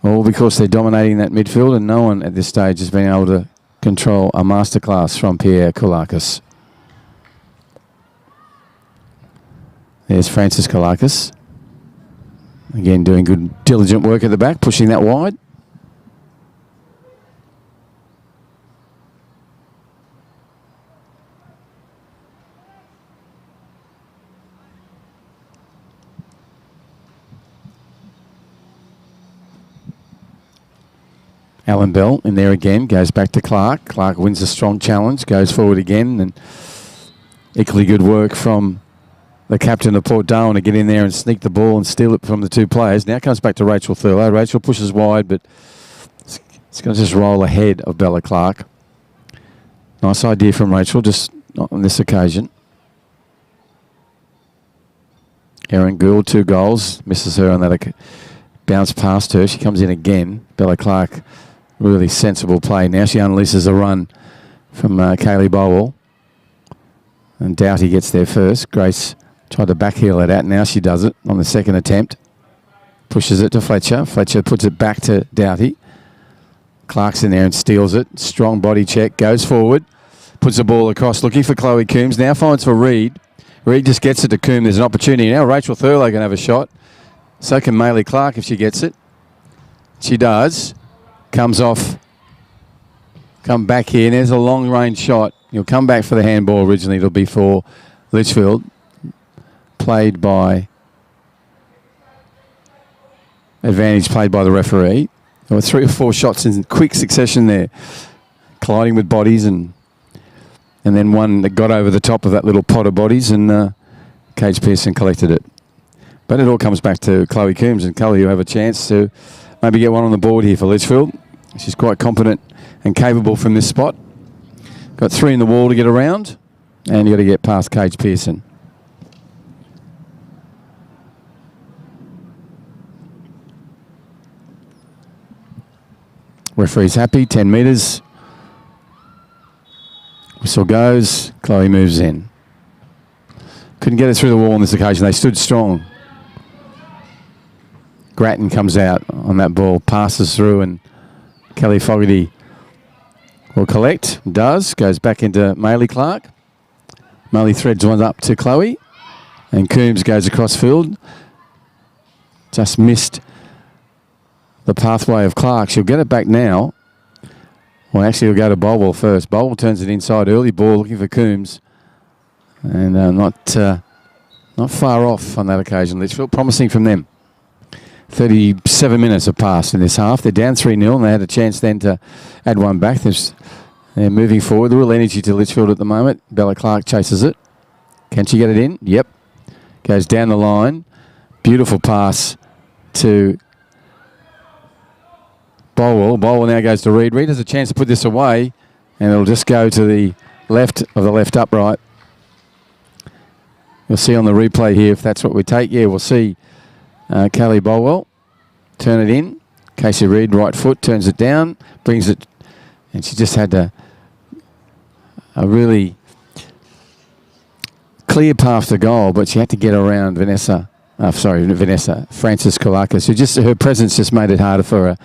all because they're dominating that midfield, and no one at this stage has been able to control a masterclass from Pierre Kalakis. There's Francis Kalakis. Again, doing good, diligent work at the back, pushing that wide. Alan Bell in there again, goes back to Clark. Clark wins a strong challenge, goes forward again, and equally good work from the captain of Port Darwin to get in there and sneak the ball and steal it from the 2 players. Now comes back to Rachel Thurlow. Rachel pushes wide, but it's going to just roll ahead of Bella Clark. Nice idea from Rachel, just not on this occasion. Erin Gould, 2 goals, misses her on that bounce past her. She comes in again. Bella Clark, really sensible play. Now she unleashes a run from Kaylee Bowell. And Doughty gets there first. Grace tried to backheel it out. Now she does it on the second attempt. Pushes it to Fletcher. Fletcher puts it back to Doughty. Clark's in there and steals it. Strong body check. Goes forward. Puts the ball across. Looking for Chloe Coombs. Now finds for Reid. Reid just gets it to Coombs. There's an opportunity. Now Rachel Thurlow can have a shot. So can Maylee Clark if she gets it. She does. Comes off. Come back here. And there's a long-range shot. He'll come back for the handball originally. It'll be for Litchfield. Played by... Advantage played by the referee. There were 3 or 4 shots in quick succession there. Colliding with bodies and then one that got over the top of that little pot of bodies, and Cage Pearson collected it. But it all comes back to Chloe Coombs, and Chloe, you have a chance to maybe get one on the board here for Litchfield. She's quite competent and capable from this spot. Got 3 in the wall to get around, and you got to get past Cage Pearson. Referee's happy, 10 metres. Whistle goes, Chloe moves in. Couldn't get it through the wall on this occasion. They stood strong. Grattan comes out on that ball, passes through, and Kelly Fogarty will collect. Does. Goes back into Maylee Clark. Maylee threads one up to Chloe, and Coombs goes across field. Just missed the pathway of Clark. She'll get it back now. Well, actually, we'll go to Bolwell first. Bolwell turns it inside. Early ball looking for Coombs. And not far off on that occasion. Litchfield, promising from them. 37 minutes have passed in this half. They're down 3-0, and they had a chance then to add one back. They're moving forward. The real energy to Litchfield at the moment. Bella Clark chases it. Can she get it in? Yep. Goes down the line. Beautiful pass to Bolwell. Bolwell now goes to Reid. Reid has a chance to put this away, and it'll just go to the left of the left upright. You'll see on the replay here if that's what we take. Yeah, we'll see Kaylee Bolwell turn it in. Casey Reid, right foot, turns it down, brings it, and she just had a really clear path to goal, but she had to get around Francis Kalakis, who just, her presence just made it harder for her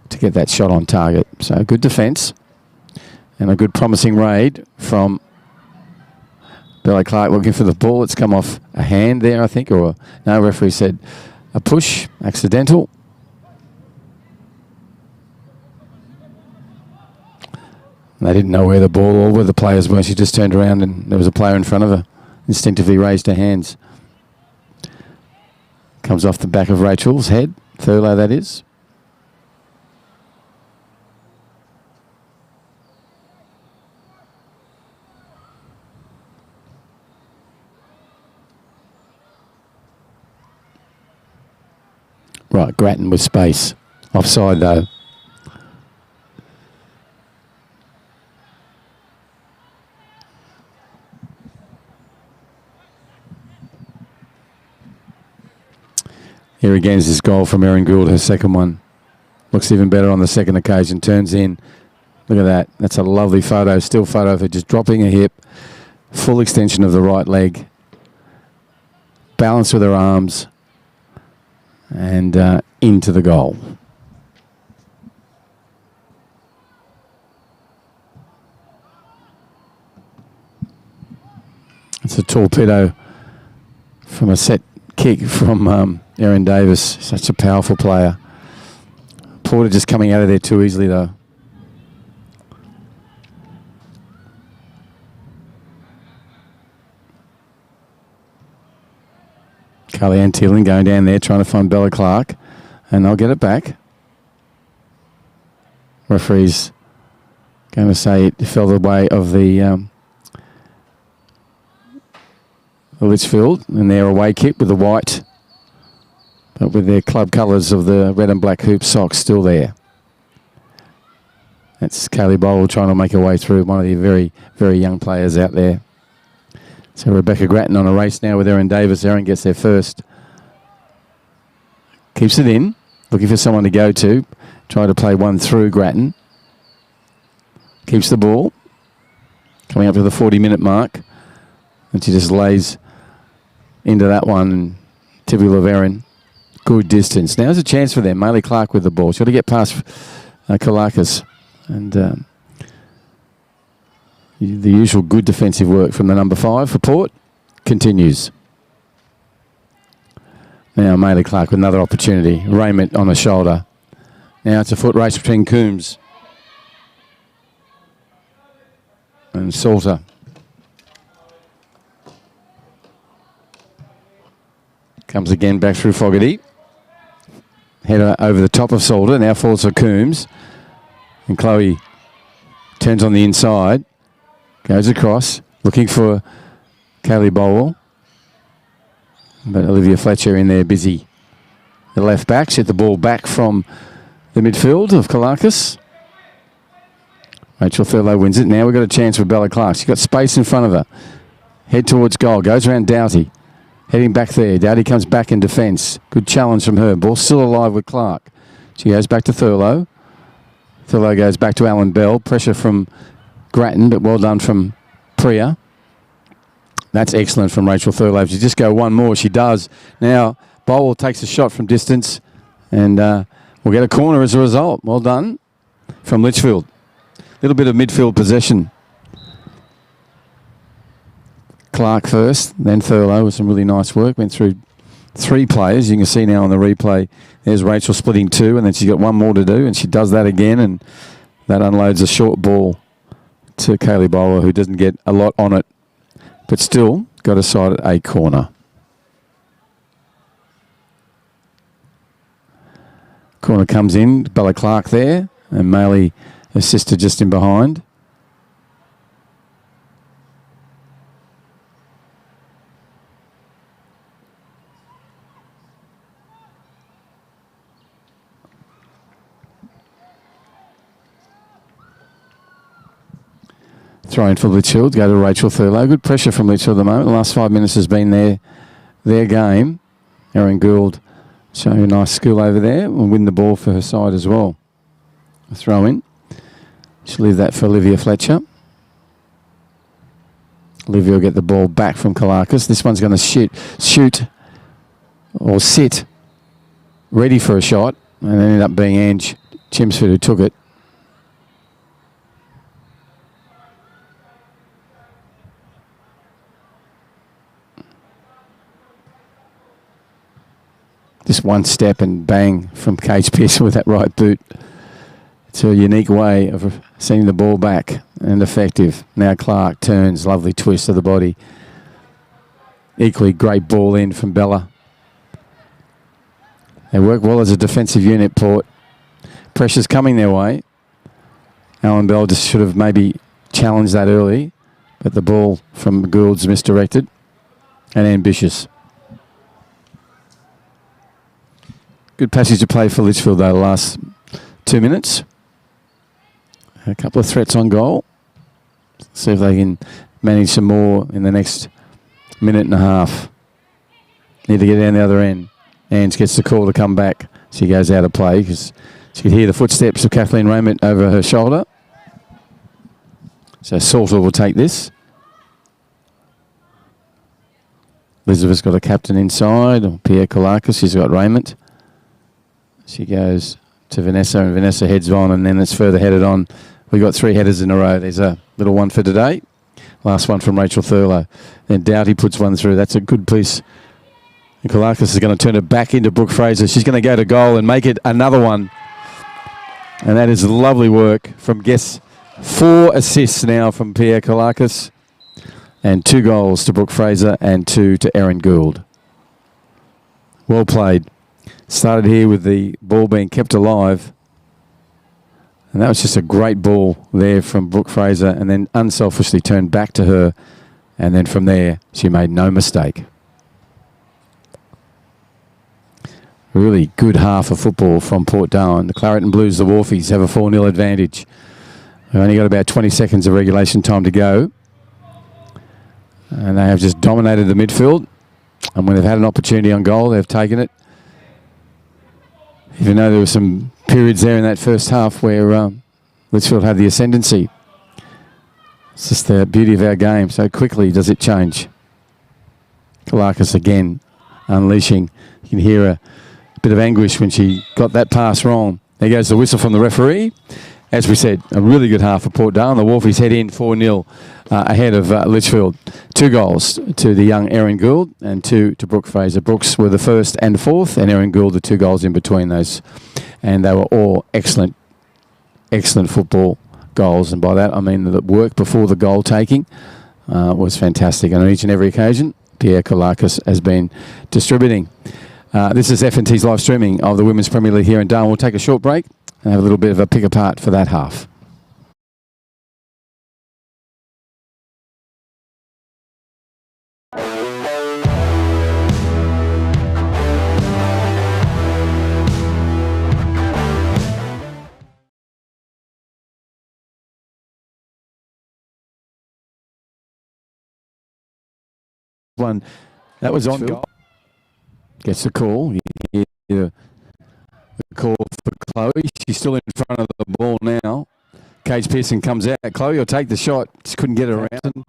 to get that shot on target. So good defence and a good promising raid from Bella Clark looking for the ball. It's come off a hand there, I think, or no, referee said a push, accidental. They didn't know where the ball or where the players were. She just turned around and there was a player in front of her. Instinctively raised her hands. Comes off the back of Rachel's head. Thurlow, that is. Right, Grattan with space. Offside though. Here again is this goal from Erin Gould, her second one. Looks even better on the second occasion. Turns in. Look at that. That's a lovely photo. Still photo of her just dropping her hip. Full extension of the right leg. Balance with her arms. And into the goal. It's a torpedo from a set kick from Erin Davis. Such a powerful player. Porter just coming out of there too easily though. Carly-Ann Teeling going down there trying to find Bella Clark. And they'll get it back. Referee's going to say it fell the way of the Litchfield. And their away kick with the white. But with their club colours of the red and black hoop socks still there. That's Kaylee Bowl trying to make her way through. One of the very, very young players out there. So Rebecca Grattan on a race now with Erin Davis. Erin gets there first. Keeps it in. Looking for someone to go to. Try to play one through Grattan. Keeps the ball. Coming up to the 40-minute mark. And she just lays into that one. Typical of Erin. Good distance. Now's a chance for them. Maylee Clark with the ball. She's got to get past Kalakis. And the usual good defensive work from the number 5 for Port continues. Now Maylee Clark with another opportunity. Raymond on the shoulder. Now it's a foot race between Coombs and Salter. Comes again back through Fogarty. Header over the top of Salter. Now falls for Coombs. And Chloe turns on the inside. Goes across. Looking for Kaylee Bowell. But Olivia Fletcher in there busy. The left back. Set the ball back from the midfield of Kalakis. Rachel Thurlow wins it. Now we've got a chance for Bella Clark. She's got space in front of her. Head towards goal. Goes around Doughty. Heading back there. Doughty comes back in defence. Good challenge from her. Ball still alive with Clark. She goes back to Thurlow. Thurlow goes back to Alan Bell. Pressure from Grattan, but well done from Priya. That's excellent from Rachel Thurlow. If she just go one more, she does. Now, Bowell takes a shot from distance, and we'll get a corner as a result. Well done from Litchfield. A little bit of midfield possession. Clark first, then Thurlow with some really nice work. Went through 3 players. You can see now on the replay, there's Rachel splitting 2, and then she's got one more to do, and she does that again, and that unloads a short ball to Kaylee Bowler, who doesn't get a lot on it, but still got a side at a corner. Corner comes in, Bella Clark there, and Maylee, her sister, just in behind. Throw in for Litchfield, go to Rachel Thurlow. Good pressure from Litchfield at the moment. The last 5 minutes has been their game. Erin Gould showing a nice skill over there and win the ball for her side as well. A throw in. She'll leave that for Olivia Fletcher. Olivia will get the ball back from Kalakis. This one's going to shoot or sit ready for a shot, and it ended up being Ange Chimsford who took it. Just one step and bang from Cage Pearson with that right boot. It's a unique way of sending the ball back and effective. Now Clark turns, lovely twist of the body. Equally great ball in from Bella. They work well as a defensive unit, Port. Pressure's coming their way. Alan Bell just should have maybe challenged that early, but the ball from Gould's misdirected and ambitious. Good passage of play for Litchfield though, the last 2 minutes. A couple of threats on goal. See if they can manage some more in the next minute and a half. Need to get down the other end. Ange gets the call to come back. She goes out of play because she could hear the footsteps of Kathleen Raymond over her shoulder. So Salter will take this. Elizabeth's got a captain inside. Pierre Kalakis, she's got Raymond. She goes to Vanessa and Vanessa heads on, and then it's further headed on. We've got 3 headers in a row. There's a little one for today. Last one from Rachel Thurlow. Then Doughty puts one through. That's a good piece. And Kalakis is going to turn it back into Brooke Fraser. She's going to go to goal and make it another one. And that is lovely work from Guess. 4 assists now from Pierre Kalakis. And 2 goals to Brooke Fraser and 2 to Erin Gould. Well played. Started here with the ball being kept alive. And that was just a great ball there from Brooke Fraser, and then unselfishly turned back to her. And then from there, she made no mistake. Really good half of football from Port Darwin. The Claret and Blues, the Wharfies, have a 4-0 advantage. They've only got about 20 seconds of regulation time to go. And they have just dominated the midfield. And when they've had an opportunity on goal, they've taken it. Even though there were some periods there in that first half where Litchfield had the ascendancy. It's just the beauty of our game. So quickly does it change. Kalakis again unleashing. You can hear a bit of anguish when she got that pass wrong. There goes the whistle from the referee. As we said, a really good half for Port Darwin. The Wharfies head in 4-0 ahead of Litchfield. 2 goals to the young Erin Gould and 2 to Brooke Fraser. Brooks were the first and fourth, and Erin Gould the 2 goals in between those. And they were all excellent football goals. And by that, I mean the work before the goal taking was fantastic. And on each and every occasion, Pierre Kalakis has been distributing. This is FNT's live streaming of the Women's Premier League here in Darwin. We'll take a short break and have a little bit of a pick apart for that half. One that was on goal. Gets the call. You hear the call for Chloe. She's still in front of the ball now. Cage Pearson comes out. Chloe will take the shot. Just couldn't get it around.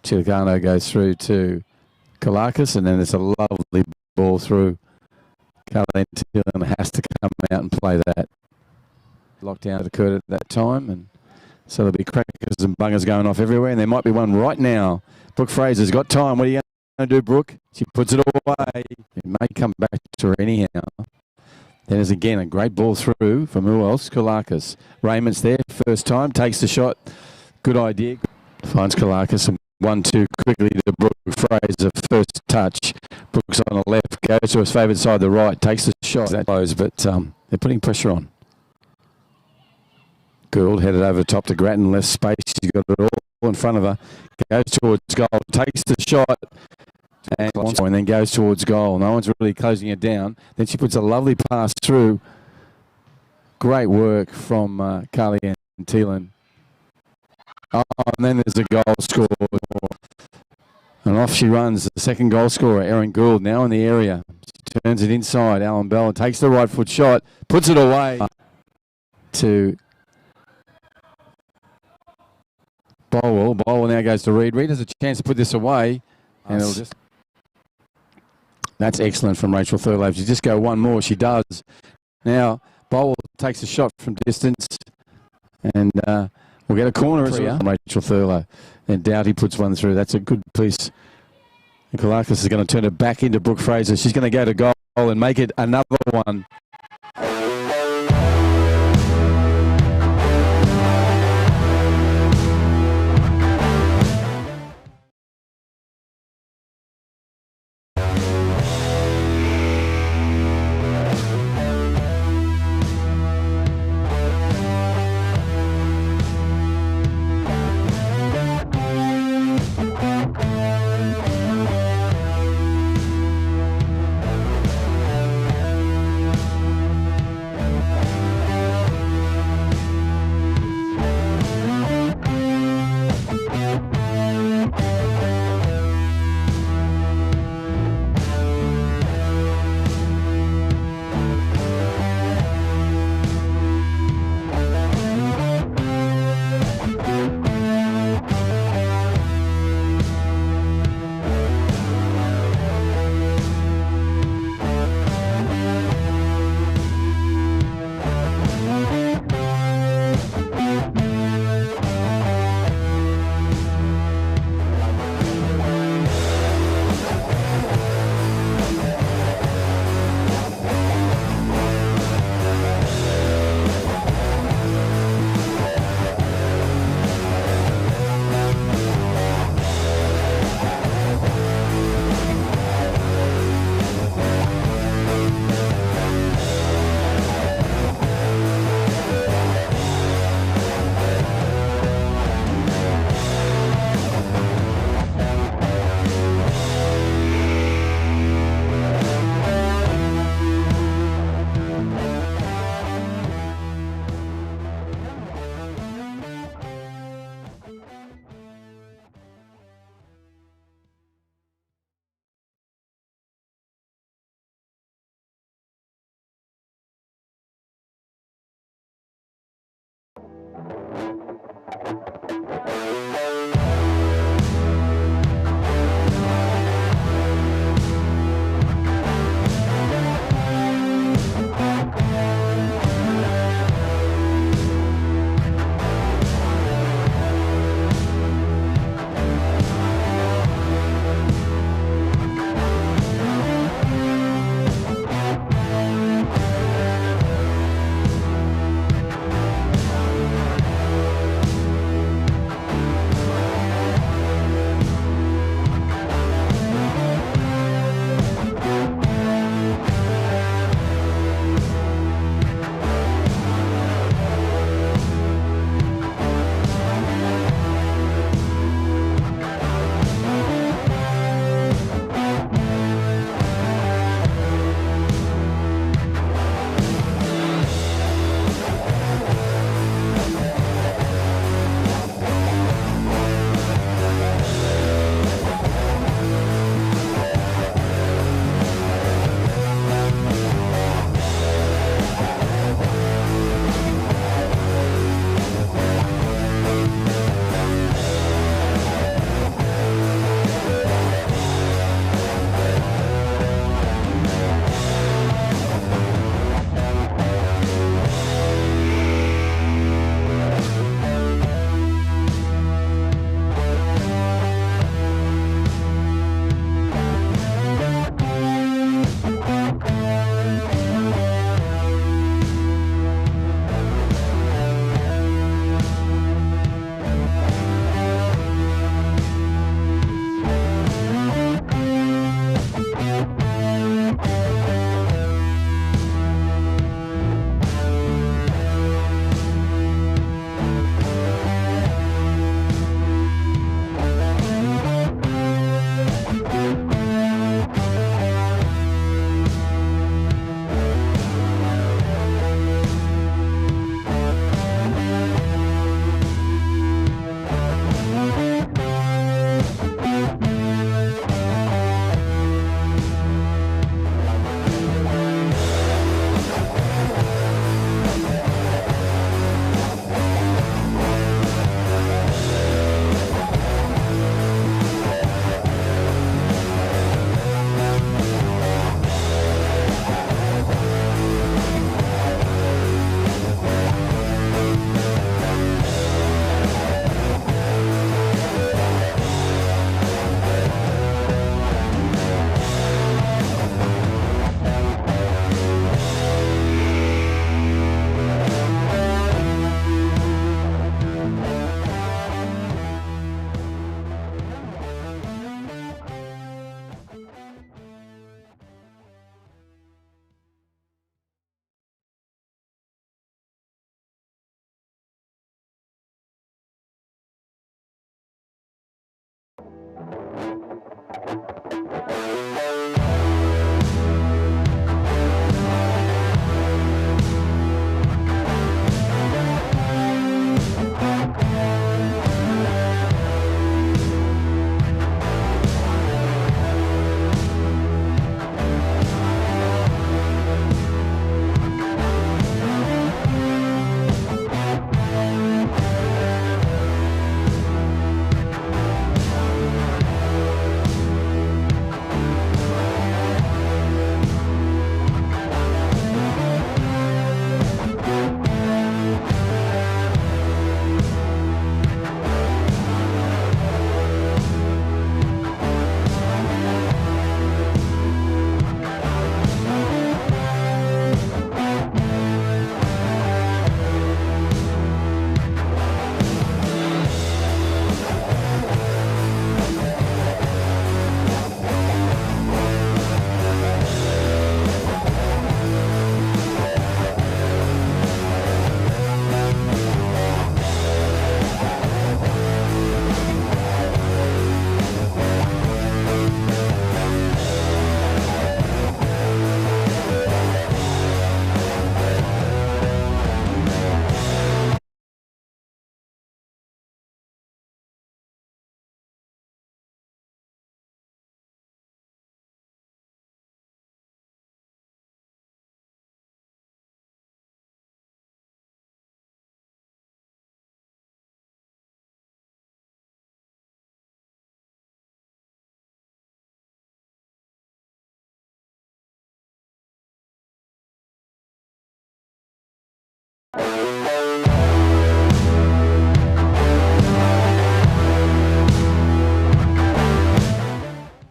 Chilagano goes through to Kalakis, and then there's a lovely ball through. Caroline Tillon has to come out and play that. Lockdown occurred at that time, and so there'll be crackers and bungers going off everywhere, and there might be one right now. Brooke Fraser's got time. What are you going to do, Brooke? She puts it away. It may come back to her anyhow. Then there's again a great ball through from who else? Kalakis. Raymond's there, first time, takes the shot. Good idea. Finds Kalakis and 1-2 quickly to Brooke Fraser. First touch. Brooks on the left, goes to his favoured side, the right, takes the shot. That close, but they're putting pressure on. Gould headed over the top to Grattan, left space. She's got it all in front of her. Goes towards goal, takes the shot. And then goes towards goal. No one's really closing it down. Then she puts a lovely pass through. Great work from Carly and Thielen. Oh, and then there's a goal scored. And off she runs. The second goal scorer, Erin Gould, now in the area. She turns it inside. Alan Bell takes the right foot shot, puts it away to Bolwell. Bolwell now goes to Reid. Reid has a chance to put this away. And it'll just... That's excellent from Rachel Thurlow. If you just go one more, she does. Now, Bolwell takes a shot from distance. And we'll get a corner as well from Rachel Thurlow. Then Doughty puts one through. That's a good piece. And Kalakis is going to turn it back into Brooke Fraser. She's going to go to goal and make it another one.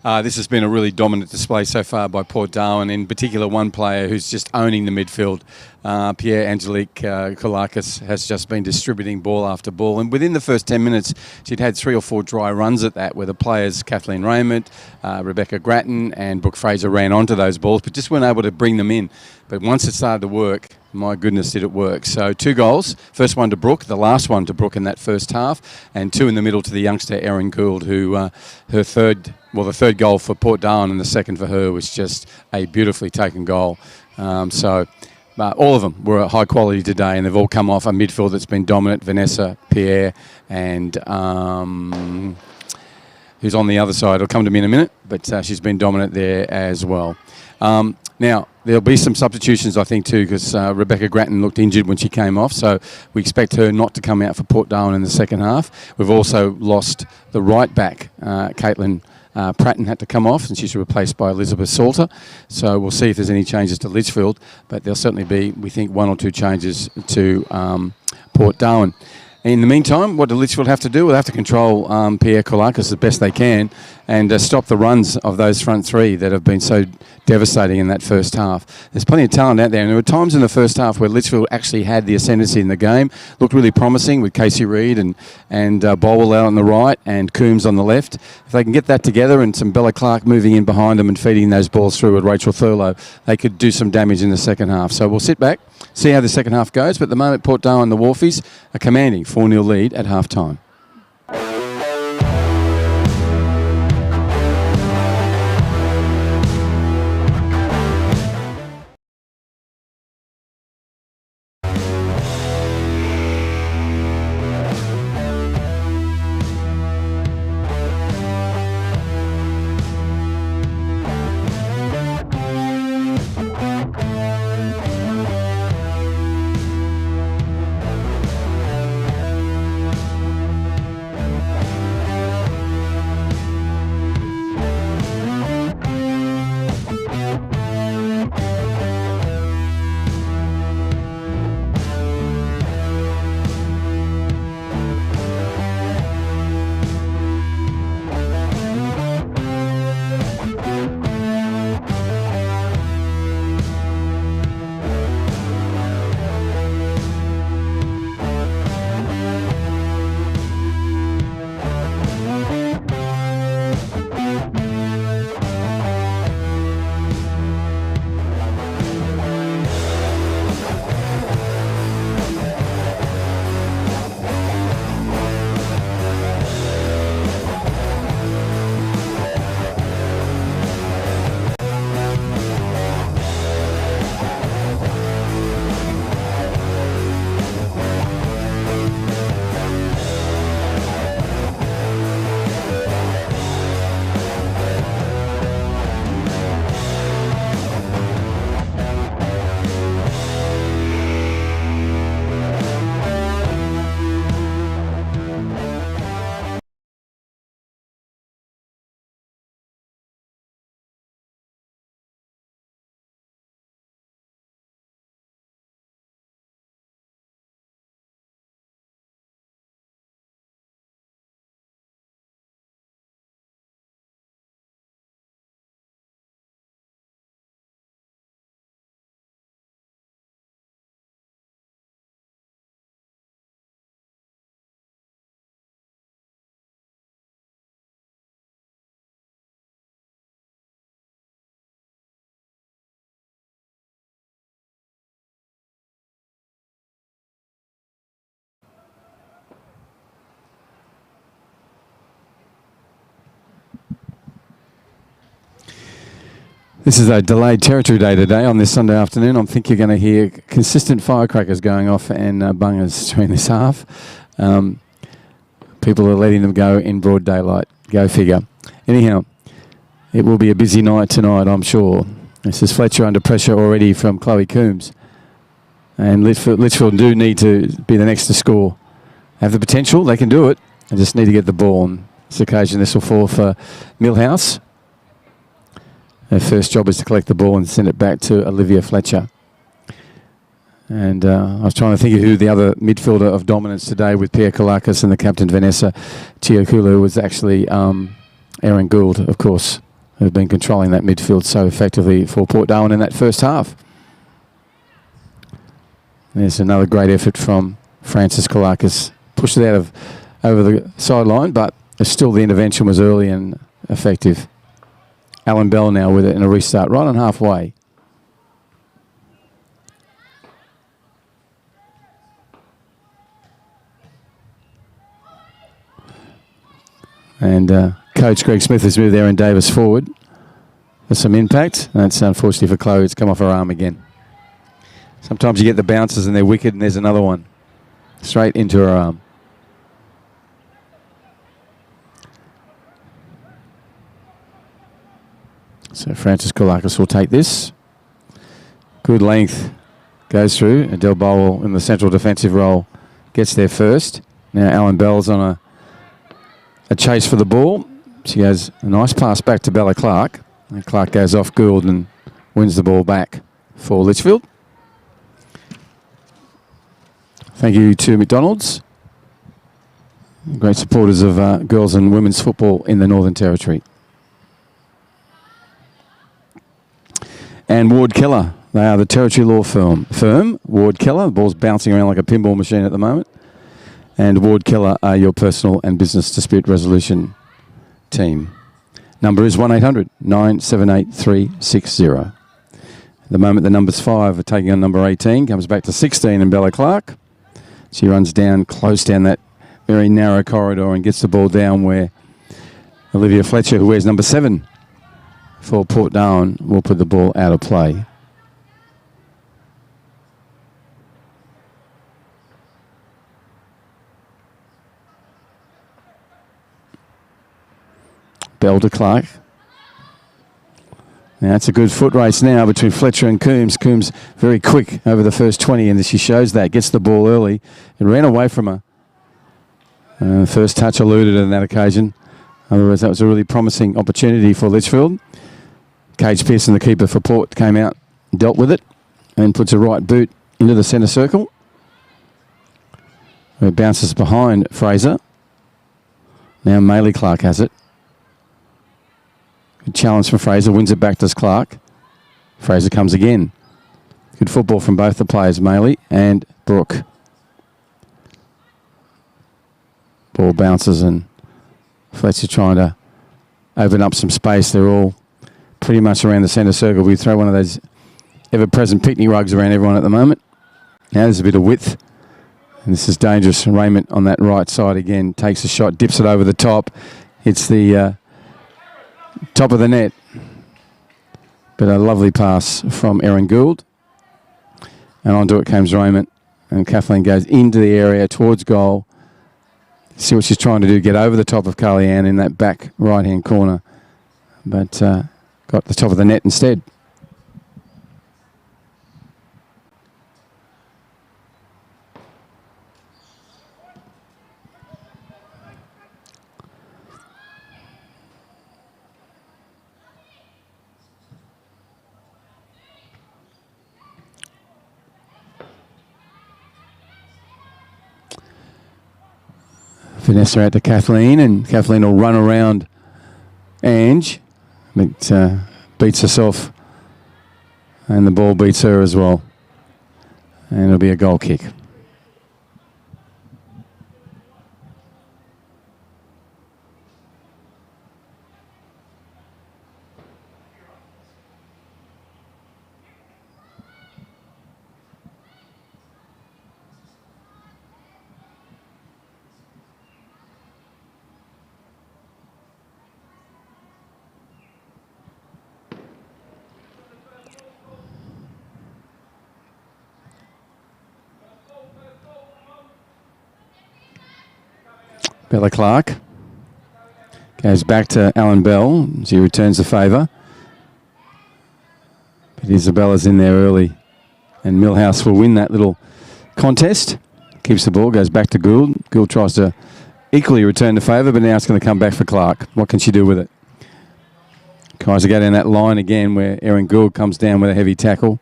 This has been a really dominant display so far by Port Darwin, in particular one player who's just owning the midfield. Pierre-Angelique Kolakis has just been distributing ball after ball, and within the first 10 minutes she'd had 3 or 4 dry runs at that, where the players Kathleen Raymond, Rebecca Grattan and Brooke Fraser ran onto those balls but just weren't able to bring them in. But once it started to work, my goodness, did it work. So 2 goals, first one to Brooke, the last one to Brooke in that first half, and 2 in the middle to the youngster Erin Gould, who the third goal for Port Darwin and the second for her was just a beautifully taken goal. All of them were high quality today, and they've all come off a midfield that's been dominant. Vanessa, Pierre, and who's on the other side. It'll come to me in a minute, but she's been dominant there as well. Now, there'll be some substitutions, I think, too, because Rebecca Grattan looked injured when she came off, so we expect her not to come out for Port Darwin in the second half. We've also lost the right back, Caitlin Pratton had to come off, and she's replaced by Elizabeth Salter. So we'll see if there's any changes to Litchfield, but there'll certainly be, we think, 1 or 2 changes to Port Darwin. In the meantime, what do Litchfield have to do? They'll have to control Pierre Kolakis as best they can and stop the runs of those front 3 that have been so devastating in that first half. There's plenty of talent out there, and there were times in the first half where Litchfield actually had the ascendancy in the game. Looked really promising with Casey Reid and Bolwell out on the right and Coombs on the left. If they can get that together and some Bella Clark moving in behind them and feeding those balls through with Rachel Thurlow, they could do some damage in the second half. So we'll sit back, see how the second half goes, but at the moment Port Darwin, the Wharfies, are commanding 4-0 lead at half time. This is a delayed territory day today on this Sunday afternoon. I think you're going to hear consistent firecrackers going off and bungers during this half. People are letting them go in broad daylight. Go figure. Anyhow, it will be a busy night tonight, I'm sure. This is Fletcher under pressure already from Chloe Coombs. And Litchfield do need to be the next to score. Have the potential, they can do it. They just need to get the ball. On this occasion, this will fall for Millhouse. Their first job is to collect the ball and send it back to Olivia Fletcher. And I was trying to think of who the other midfielder of dominance today with Pierre Kolakis and the captain Vanessa Chiokulu was actually Erin Gould, of course. who've been controlling that midfield so effectively for Port Darwin in that first half. There's another great effort from Francis Kalakis. Pushed it out over the sideline, but still the intervention was early and effective. Alan Bell now with it in a restart right on halfway. And Coach Greg Smith has moved Aaron Davis forward. There's some impact. That's unfortunately for Chloe. It's come off her arm again. Sometimes you get the bounces and they're wicked, and there's another one. Straight into her arm. So Francis Kalakis will take this. Good length. Goes through. Adele Bowl in the central defensive role gets there first. Now Alan Bell's on a chase for the ball. She has a nice pass back to Bella Clark. And Clark goes off Gould and wins the ball back for Litchfield. Thank you to McDonald's. Great supporters of girls and women's football in the Northern Territory. And Ward Keller. They are the Territory Law firm. Ward Keller. The ball's bouncing around like a pinball machine at the moment. And Ward Keller are your personal and business dispute resolution team. Number is 1-800-978-360. At the moment, the numbers 5 are taking on number 18. Comes back to 16 and Bella Clark. She runs down, close down that very narrow corridor and gets the ball down where Olivia Fletcher, who wears number 7 for Port Darwin, will put the ball out of play. Bell to Clark. Now it's a good foot race now between Fletcher and Coombs. Coombs very quick over the first 20, and she shows that. Gets the ball early. It ran away from her. First touch eluded on that occasion. Otherwise, that was a really promising opportunity for Litchfield. Cage Pearson, the keeper for Port, came out, dealt with it, and puts a right boot into the centre circle. It bounces behind Fraser. Now Maylee Clark has it. Good challenge from Fraser, wins it back to Clark. Fraser comes again. Good football from both the players, Maylee and Brooke. Ball bounces and Fletcher trying to open up some space. They're all pretty much around the centre circle. We throw one of those ever-present picnic rugs around everyone at the moment. Now there's a bit of width. And this is dangerous. Raymond on that right side again takes a shot, dips it over the top. Hits the top of the net. But a lovely pass from Erin Gould. And onto it comes Raymond. And Kathleen goes into the area towards goal. See what she's trying to do, get over the top of Carly Ann in that back right-hand corner. But got the top of the net instead. Vanessa out to Kathleen, and Kathleen will run around Ange, but beats herself, and the ball beats her as well. And it'll be a goal kick. Bella Clark goes back to Alan Bell. She returns the favour. But Isabella's in there early. And Millhouse will win that little contest. Keeps the ball, goes back to Gould. Gould tries to equally return the favour, but now it's going to come back for Clark. What can she do with it? Tries to go down that line again where Erin Gould comes down with a heavy tackle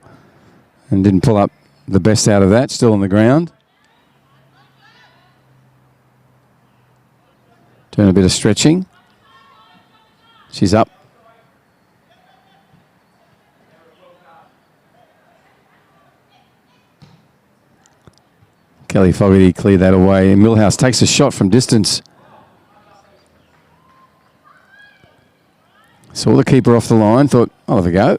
and didn't pull up the best out of that. Still on the ground. Doing a bit of stretching. She's up. Kelly Fogarty cleared that away. And Millhouse takes a shot from distance. Saw the keeper off the line, thought, I'll have a go.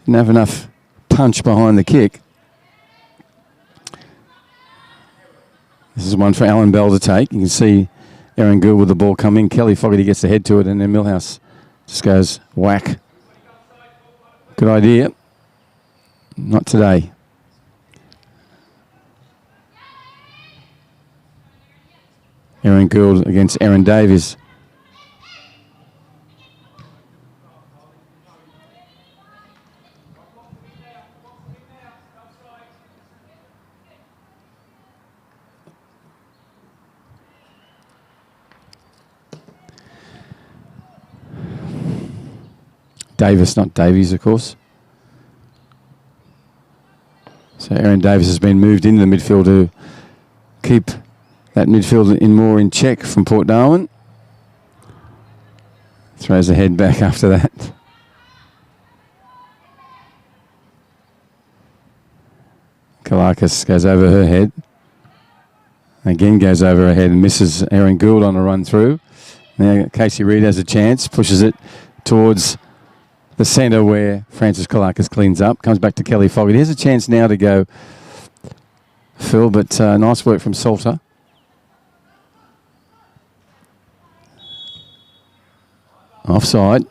Didn't have enough punch behind the kick. This is one for Alan Bell to take. You can see Aaron Gould with the ball coming. Kelly Fogarty gets the head to it, and then Millhouse just goes whack. Good idea. Not today. Aaron Gould against Aaron Davies. Davis, not Davies, of course. So Aaron Davis has been moved into the midfield to keep that midfield in check from Port Darwin. Throws the head back after that. Kalakis goes over her head. Again goes over her head and misses Aaron Gould on a run through. Now Casey Reid has a chance, pushes it towards the centre where Francis Kalakis cleans up. Comes back to Kelly Fogarty. Here's a chance now to go, Phil, but nice work from Salter. Offside.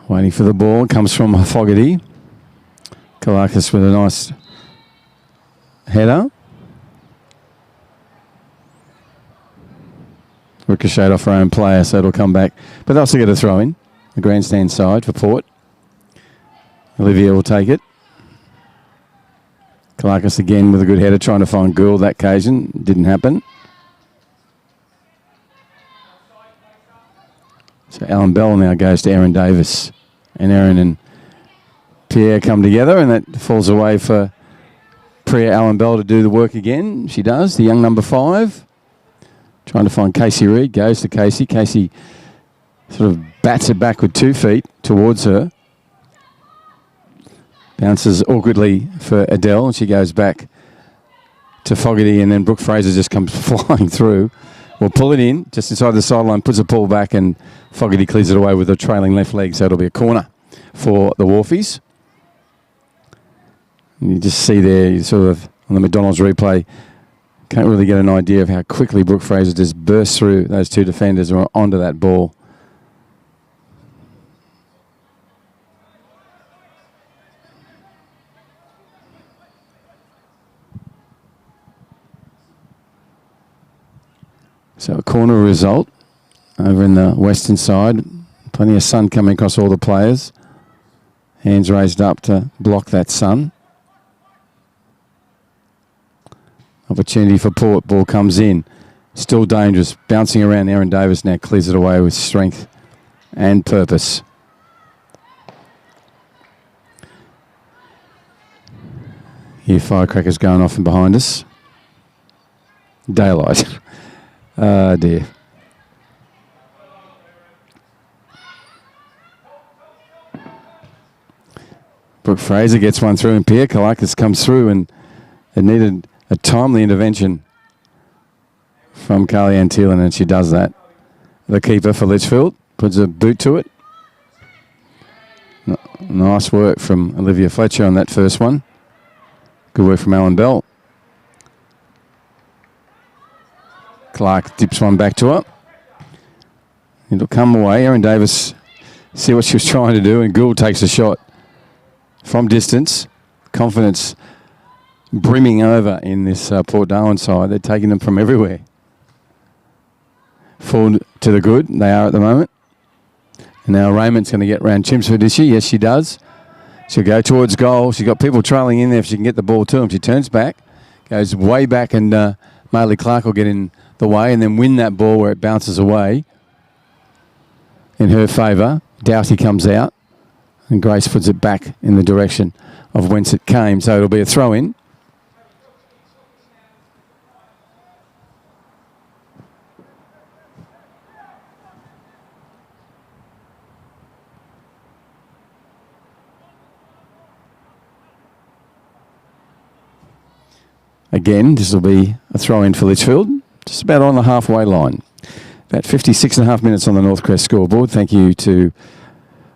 Waiting for the ball. Comes from Fogarty. Kalakis with a nice header. Ricocheted off her own player, so it'll come back. But they'll still get a throw in. The grandstand side for Port. Olivia will take it. Kalakis again with a good header, trying to find Gould that occasion. Didn't happen. So Alan Bell now goes to Aaron Davis. And Aaron and Pierre come together, and that falls away for Priya Alan Bell to do the work again. She does, the young number 5. Trying to find Casey Reid, goes to Casey. Casey sort of bats it back with 2 feet towards her. Bounces awkwardly for Adele, and she goes back to Fogarty, and then Brooke Fraser just comes flying through. We'll pull it in, just inside the sideline, puts a pull back, and Fogarty clears it away with a trailing left leg, so it'll be a corner for the Wharfies. And you just see there, you sort of, on the McDonald's replay, can't really get an idea of how quickly Brooke Fraser just bursts through those 2 defenders and onto that ball. So a corner result over in the western side. Plenty of sun coming across all the players. Hands raised up to block that sun. Opportunity for Port. Ball comes in. Still dangerous. Bouncing around. Aaron Davis now clears it away with strength and purpose. Here firecrackers going off and behind us. Daylight. Oh dear. Brooke Fraser gets one through, and Pierre Kalakis comes through, and it needed a timely intervention from Carly Ann Thielen, and she does that. The keeper for Litchfield puts a boot to it. Nice work from Olivia Fletcher on that first one. Good work from Alan Bell. Clark dips one back to her. It'll come away. Aaron Davis, see what she was trying to do, and Gould takes a shot from distance. Confidence brimming over in this Port Darwin side. They're taking them from everywhere. Full to the good, they are at the moment. And now Raymond's going to get round Chimsford, is she? Yes, she does. She'll go towards goal. She's got people trailing in there if she can get the ball to him. She turns back, goes way back and Maley Clark will get in the way and then win that ball where it bounces away in her favour. Doughty comes out and Grace puts it back in the direction of whence it came. So it'll be a throw-in. Again, this will be a throw-in for Litchfield, just about on the halfway line. About 56.5 minutes on the Northcrest scoreboard. Thank you to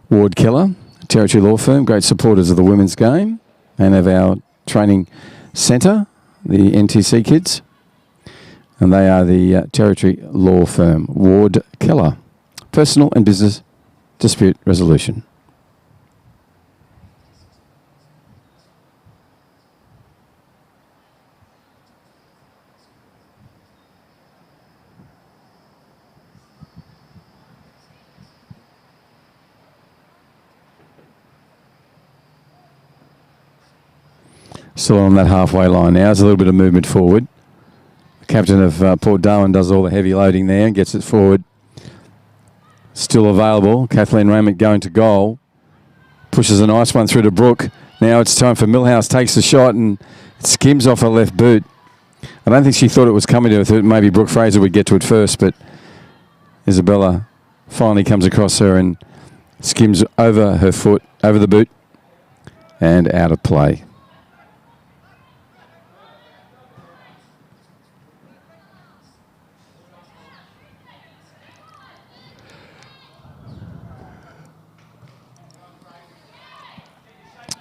Ward Keller, Territory Law Firm, great supporters of the women's game and of our training centre, the NTC kids. And they are the Territory Law Firm, Ward Keller, personal and business dispute resolution. Still on that halfway line now. There's a little bit of movement forward. The captain of Port Darwin does all the heavy loading there and gets it forward. Still available. Kathleen Raymond going to goal. Pushes a nice one through to Brooke. Now it's time for Millhouse. Takes the shot and it skims off her left boot. I don't think she thought it was coming to her. Maybe Brooke Fraser would get to it first, but Isabella finally comes across her and skims over her foot, over the boot, and out of play.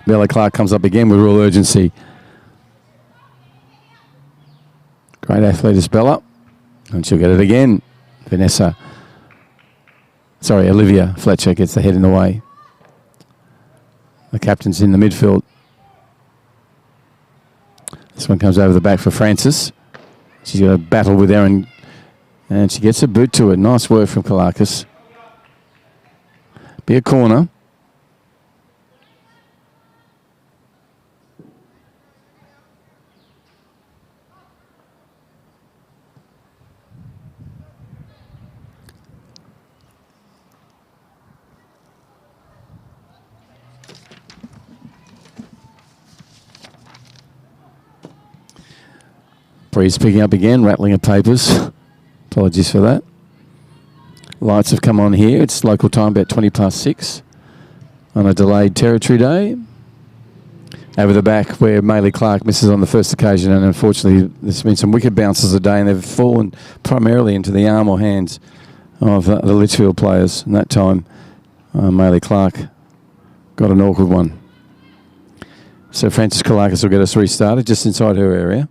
Bella Clark comes up again with real urgency. Great athlete is Bella. And she'll get it again. Olivia Fletcher gets the head in the way. The captain's in the midfield. This one comes over the back for Francis. She's got a battle with Erin. And she gets a boot to it. Nice work from Kalakis. Be a corner. Breeze picking up again, rattling of papers. Apologies for that. Lights have come on here. It's local time, about 6:20 on a delayed Territory Day. Over the back where Maley Clark misses on the first occasion, and unfortunately there's been some wicked bounces today and they've fallen primarily into the arm or hands of the Litchfield players. And that time Maley Clark got an awkward one. So Francis Kalakis will get us restarted just inside her area.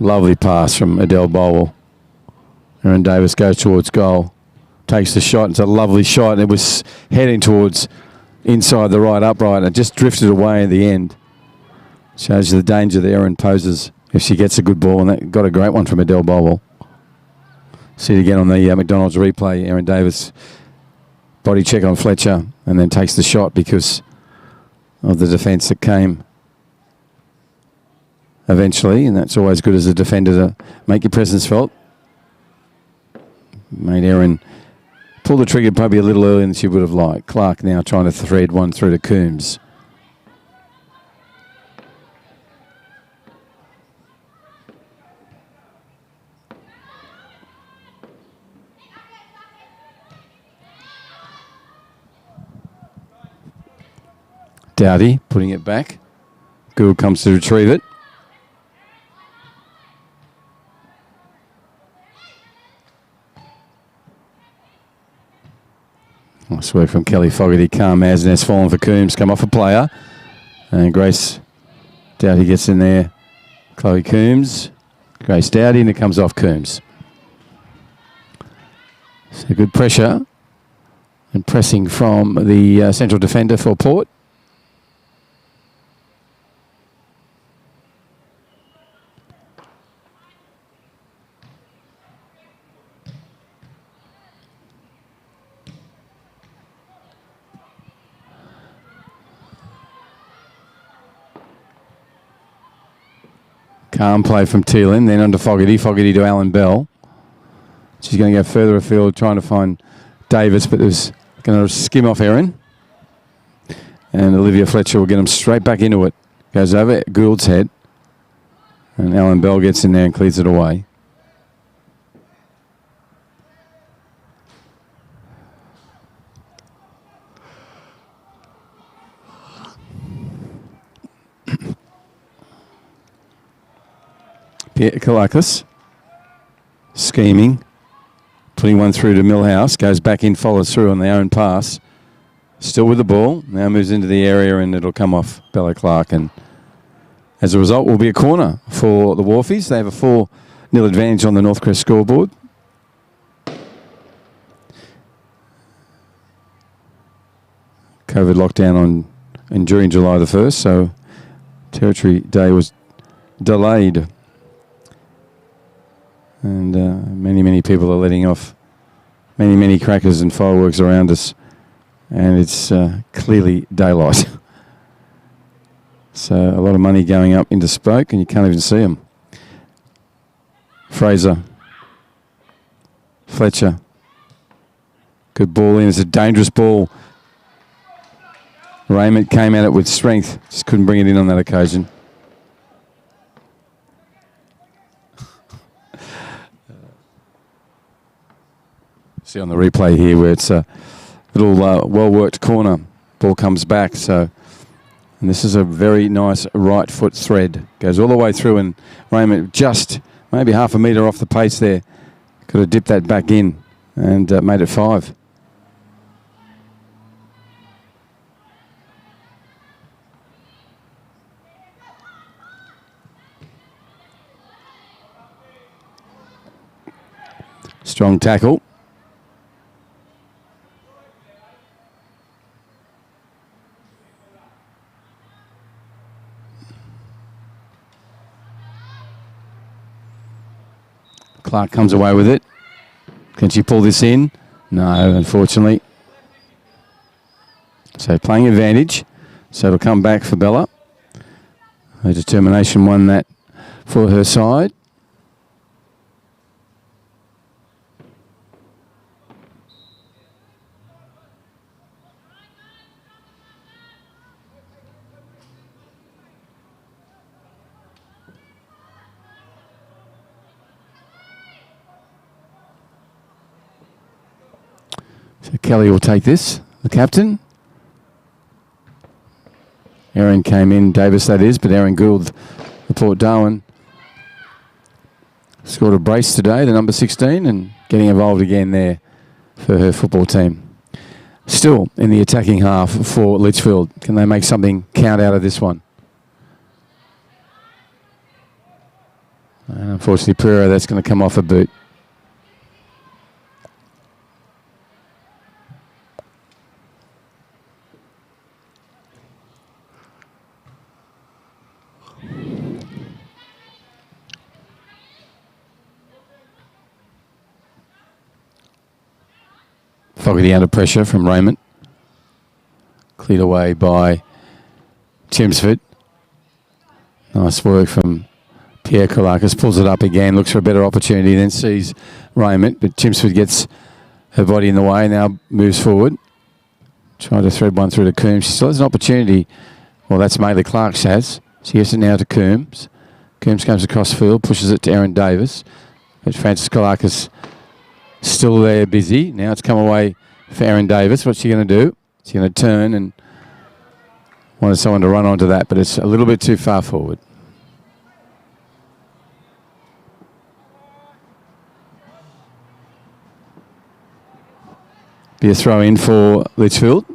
Lovely pass from Adele Bowell. Erin Davis goes towards goal. Takes the shot. It's a lovely shot. It was heading towards inside the right upright and it just drifted away in the end. Shows you the danger that Erin poses if she gets a good ball, and that got a great one from Adele Bowell. See it again on the McDonald's replay. Erin Davis body check on Fletcher and then takes the shot because of the defence that came eventually, and that's always good as a defender to make your presence felt. Made Erin pull the trigger probably a little earlier than she would have liked. Clark now trying to thread one through to Coombs. Doughty putting it back. Gould comes to retrieve it. Nice work from Kelly Fogarty. Carmaz has fallen for Coombs. Come off a player. And Grace Doughty gets in there. Chloe Coombs. Grace Doughty, and it comes off Coombs. So good pressure and pressing from the central defender for Port. Calm play from Thielen, then on to Fogarty. Fogarty to Alan Bell. She's going to go further afield trying to find Davis, but there's going to skim off Erin. And Olivia Fletcher will get him straight back into it. Goes over Gould's head. And Alan Bell gets in there and clears it away. Pierre Kalakis scheming, putting one through to Millhouse, goes back in, follows through on their own pass. Still with the ball, now moves into the area and it'll come off Bella Clark. And as a result, will be a corner for the Wharfies. They have a 4-0 advantage on the Northcrest scoreboard. COVID lockdown during July the 1st, so Territory Day was delayed. And many people are letting off many crackers and fireworks around us. And it's clearly daylight. So a lot of money going up into smoke and you can't even see them. Fraser. Fletcher. Good ball in. It's a dangerous ball. Raymond came at it with strength. Just couldn't bring it in on that occasion. See on the replay here where it's a little well-worked corner. Ball comes back. And this is a very nice right foot thread. Goes all the way through and Raymond just maybe half a metre off the pace there. Could have dipped that back in and made it 5. Strong tackle. Clark comes away with it. Can she pull this in? No, unfortunately. So playing advantage. So it'll come back for Bella. Her determination won that for her side. So Kelly will take this, the captain. Erin came in, Davis that is, but Erin Gould, the Port Darwin, scored a brace today, the number 16, and getting involved again there for her football team. Still in the attacking half for Litchfield. Can they make something count out of this one? And unfortunately, Pereira, that's going to come off a boot. Fogarty under pressure from Raymond. Cleared away by Chelmsford. Nice work from Pierre Kalakis. Pulls it up again, looks for a better opportunity, then sees Raymond. But Chelmsford gets her body in the way, now moves forward. Trying to thread one through to Coombs. She still has an opportunity. Well, that's mainly Clark has. She gets it now to Coombs. Coombs comes across field, pushes it to Erin Davis. But Francis Kalakis still there, busy. Now it's come away for Erin Davis. What's she going to do? She's going to turn and wanted someone to run onto that, but it's a little bit too far forward. Be a throw in for Litchfield.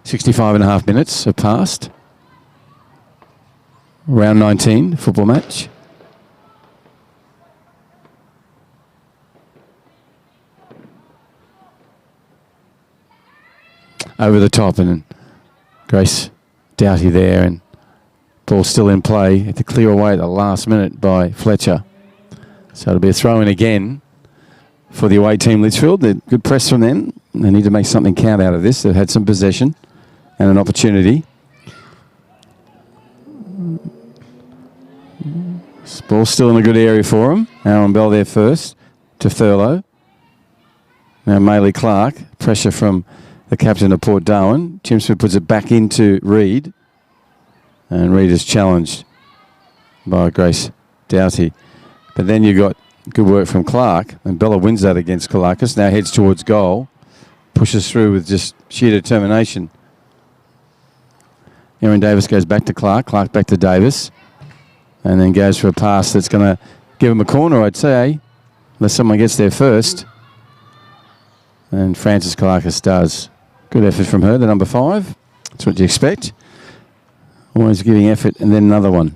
65.5 minutes have passed. Round 19 football match. Over the top, and Grace Doughty there, and ball still in play. Had to clear away at the last minute by Fletcher. So it'll be a throw in again for the away team Litchfield. Good press from them. They need to make something count out of this. They've had some possession and an opportunity. This ball's still in a good area for him. Aaron Bell there first to Thurlow. Now Maley Clark, pressure from the captain of Port Darwin. Chimsford puts it back into Reid. And Reid is challenged by Grace Doughty. But then you got good work from Clark. And Bella wins that against Kalakis. Now heads towards goal. Pushes through with just sheer determination. Erin Davis goes back to Clark. Clark back to Davis. And then goes for a pass that's going to give him a corner, I'd say. Unless someone gets there first. And Frances Kalakis does. Good effort from her, the number 5. That's what you expect. Always giving effort, and then another one.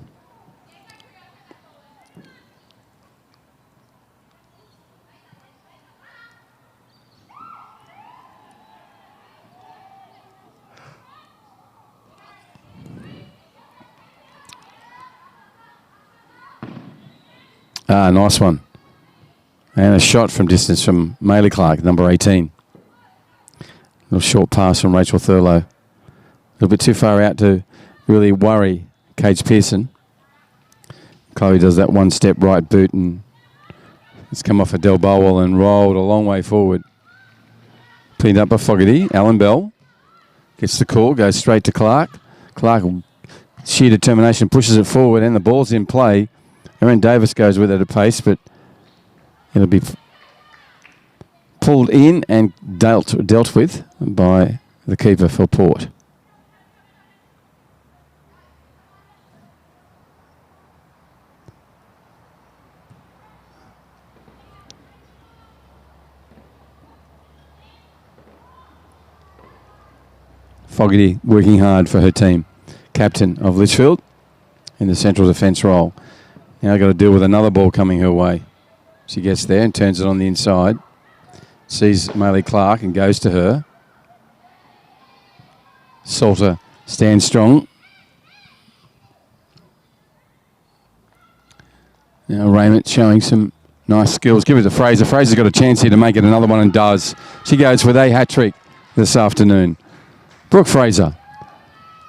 Ah, nice one. And a shot from distance from Maley Clark, number 18. Little short pass from Rachel Thurlow. A little bit too far out to really worry Cage Pearson. Chloe does that one-step right boot and it's come off a Del Bowell and rolled a long way forward. Cleaned up by Fogarty. Alan Bell gets the call, goes straight to Clark. Clark, sheer determination, pushes it forward and the ball's in play. Erin Davis goes with it at a pace, but it'll be pulled in and dealt with by the keeper for Port. Fogarty working hard for her team. Captain of Litchfield in the central defence role. Now got to deal with another ball coming her way. She gets there and turns it on the inside. Sees Maley Clark and goes to her. Salter stands strong. Now Raymond showing some nice skills. Give it to Fraser. Fraser's got a chance here to make it another one and does. She goes with a hat-trick this afternoon. Brooke Fraser.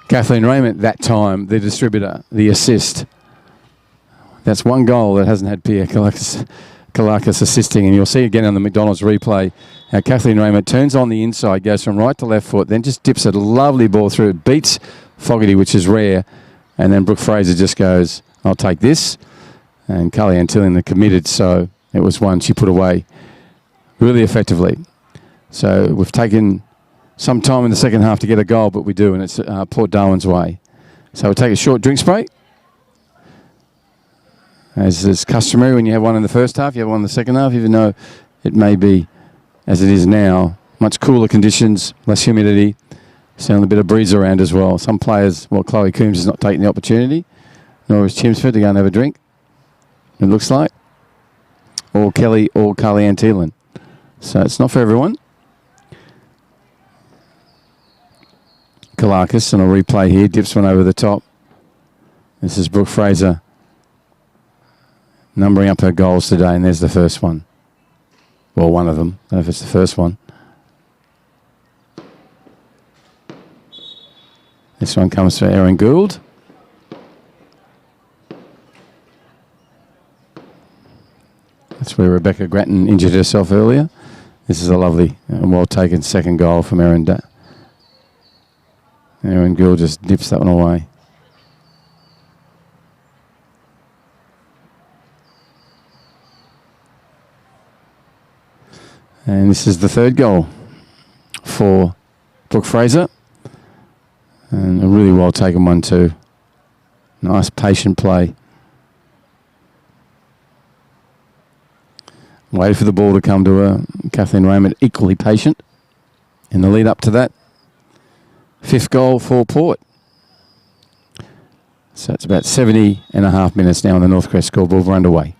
Kathleen Raymond, that time, the distributor, the assist. That's one goal that hasn't had Pierre Kalakis assisting, and you'll see again on the McDonald's replay how Kathleen Raymond turns on the inside, goes from right to left foot, then just dips a lovely ball through. It beats Fogarty, which is rare, and then Brooke Fraser just goes, I'll take this. And Carly Antillion committed, so it was one she put away really effectively. So we've taken some time in the second half to get a goal, but we do, and it's Port Darwin's way. So we'll take a short drink break. As is customary, when you have one in the first half, you have one in the second half, even though it may be, as it is now, much cooler conditions, less humidity, sound a bit of breeze around as well. Some players, well, Chloe Coombs is not taking the opportunity, nor is Chimsford to go and have a drink, it looks like, or Kelly or Carly Antillion. So it's not for everyone. Kalakis on a replay here, dips one over the top. This is Brooke Fraser numbering up her goals today, and there's the first one. Well, one of them. I don't know if it's the first one. This one comes for Erin Gould. That's where Rebecca Grattan injured herself earlier. This is a lovely and well-taken second goal from Erin Gould just dips that one away. And this is the third goal for Brooke Fraser. And a really well taken one too. Nice patient play. Waited for the ball to come to her. Kathleen Raymond equally patient in the lead up to that. Fifth goal for Port. So it's about 70.5 minutes now on the Northcrest scoreboard. We're underway.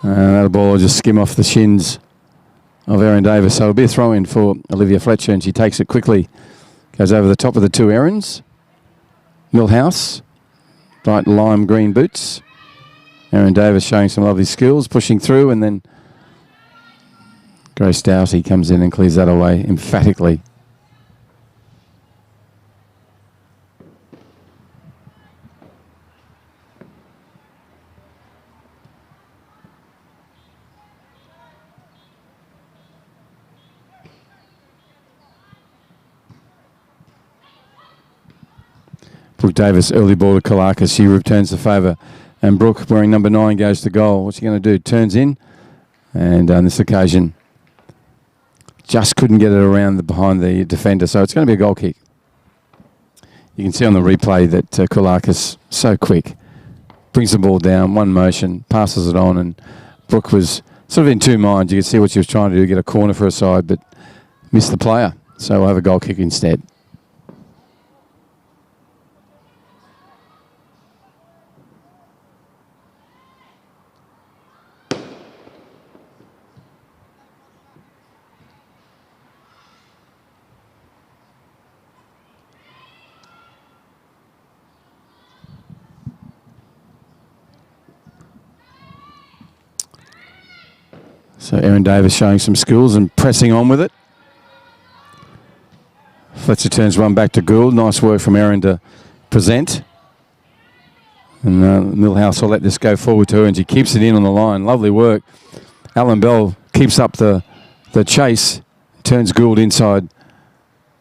That ball will just skim off the shins of Erin Davis. So it'll be a throw-in for Olivia Fletcher, and she takes it quickly. Goes over the top of the two Erins. Millhouse. Bright lime green boots. Erin Davis showing some lovely skills, pushing through, and then Grace Doughty comes in and clears that away emphatically. Brooke Davis, early ball to Kalakis. She returns the favour. And Brooke, wearing number 9, goes to goal. What's she going to do? Turns in. And on this occasion, just couldn't get it around behind the defender. So it's going to be a goal kick. You can see on the replay that Kalakis, so quick, brings the ball down, one motion, passes it on. And Brooke was sort of in two minds. You could see what she was trying to do, get a corner for her side, but missed the player. So we'll have a goal kick instead. So Erin Davis showing some skills and pressing on with it. Fletcher turns one back to Gould. Nice work from Erin to present. And Millhouse will let this go forward to her, and she keeps it in on the line. Lovely work. Alan Bell keeps up the chase. Turns Gould inside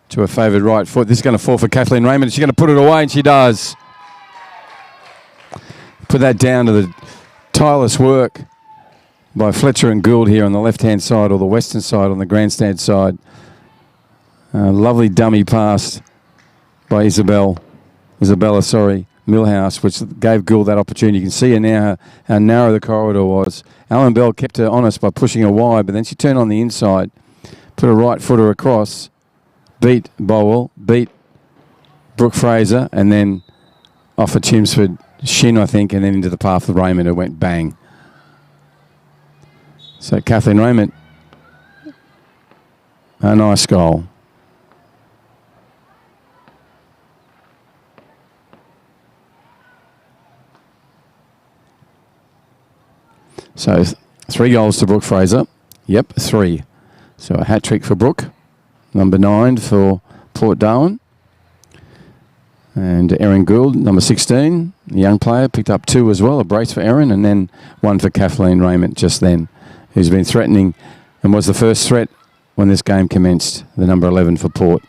to her favoured right foot. This is going to fall for Kathleen Raymond. She's going to put it away, and she does. Put that down to the tireless work by Fletcher and Gould here on the left-hand side, or the western side on the grandstand side. Lovely dummy pass by Isabella, Millhouse, which gave Gould that opportunity. You can see her now how narrow the corridor was. Alan Bell kept her honest by pushing her wide, but then she turned on the inside, put her right footer across, beat Bowell, beat Brooke Fraser, and then off a Chelmsford shin, I think, and then into the path of Raymond, who went bang. So Kathleen Raymond, a nice goal. So 3 goals to Brooke Fraser. Yep, 3. So a hat trick for Brooke. Number 9 for Port Darwin. And Erin Gould, number 16, the young player, picked up 2 as well, a brace for Erin, and then 1 for Kathleen Raymond just then, who's been threatening and was the first threat when this game commenced, the number 11 for Port.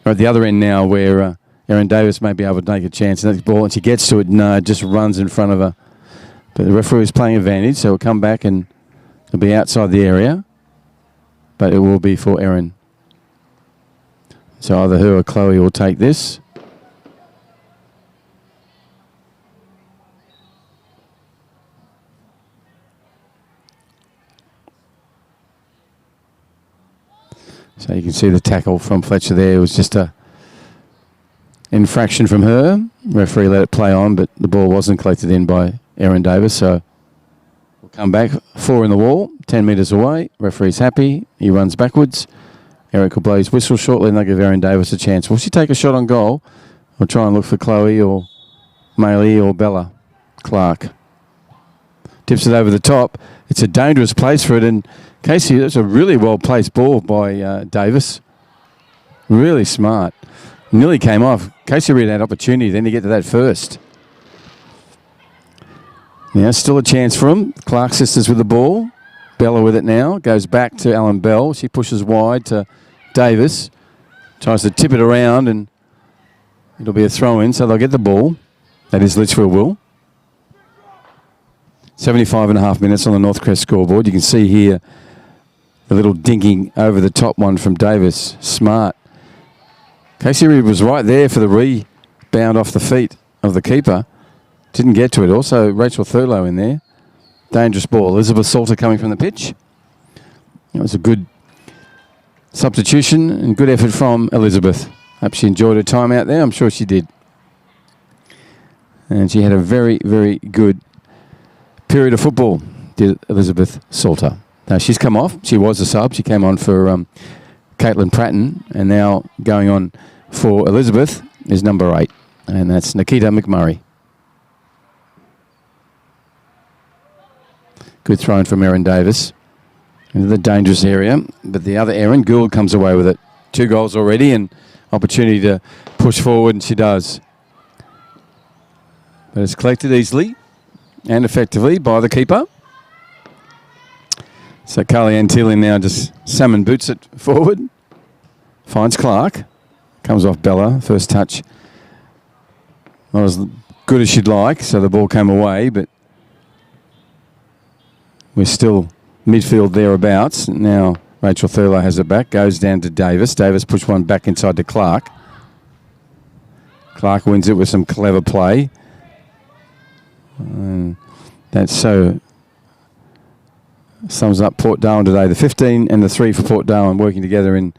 We're at the other end now where Erin Davis may be able to take a chance. And that ball, and she gets to it, no, it just runs in front of her. But the referee is playing advantage, so it'll come back and it'll be outside the area. But it will be for Erin. So either her or Chloe will take this. So you can see the tackle from Fletcher there. It was just a infraction from her. Referee let it play on, but the ball wasn't collected in by Erin Davis. So we'll come back. 4 in the wall, 10 metres away. Referee's happy. He runs backwards. Eric will blow his whistle shortly, and they'll give Erin Davis a chance. Will she take a shot on goal? Or try and look for Chloe or Maylee or Bella Clark. Tips it over the top. It's a dangerous place for it, and Casey, that's a really well-placed ball by Davis. Really smart. Nearly came off. Casey Reid had opportunity then to get to that first. Now, still a chance for him. Clark sisters with the ball. Bella with it now. Goes back to Alan Bell. She pushes wide to Davis. Tries to tip it around, and it'll be a throw-in, so they'll get the ball. That is Litchfield will. 75.5 minutes on the Northcrest scoreboard. You can see here the little dinking over the top one from Davis. Smart. Casey Reid was right there for the rebound off the feet of the keeper. Didn't get to it. Also, Rachel Thurlow in there. Dangerous ball. Elizabeth Salter coming from the pitch. It was a good substitution and good effort from Elizabeth. Hope she enjoyed her time out there. I'm sure she did. And she had a very, very good period of football, did Elizabeth Salter. Now, she's come off. She was a sub. She came on for Caitlin Pratton, and now going on for Elizabeth is number 8, And that's Nikita McMurray. Good throw in from Aaron Davis into the dangerous area. But the other Aaron, Gould, comes away with it. 2 goals already and opportunity to push forward, and she does. But it's collected easily and effectively by the keeper. So Carly-Ann Teeling now just salmon boots it forward. Finds Clark. Comes off Bella. First touch. Not as good as she'd like, so the ball came away, but we're still midfield thereabouts. Now Rachel Thurlow has it back. Goes down to Davis. Davis pushed one back inside to Clark. Clark wins it with some clever play. That's so sums up Port Darwin today. The 15 and the 3 for Port Darwin working together in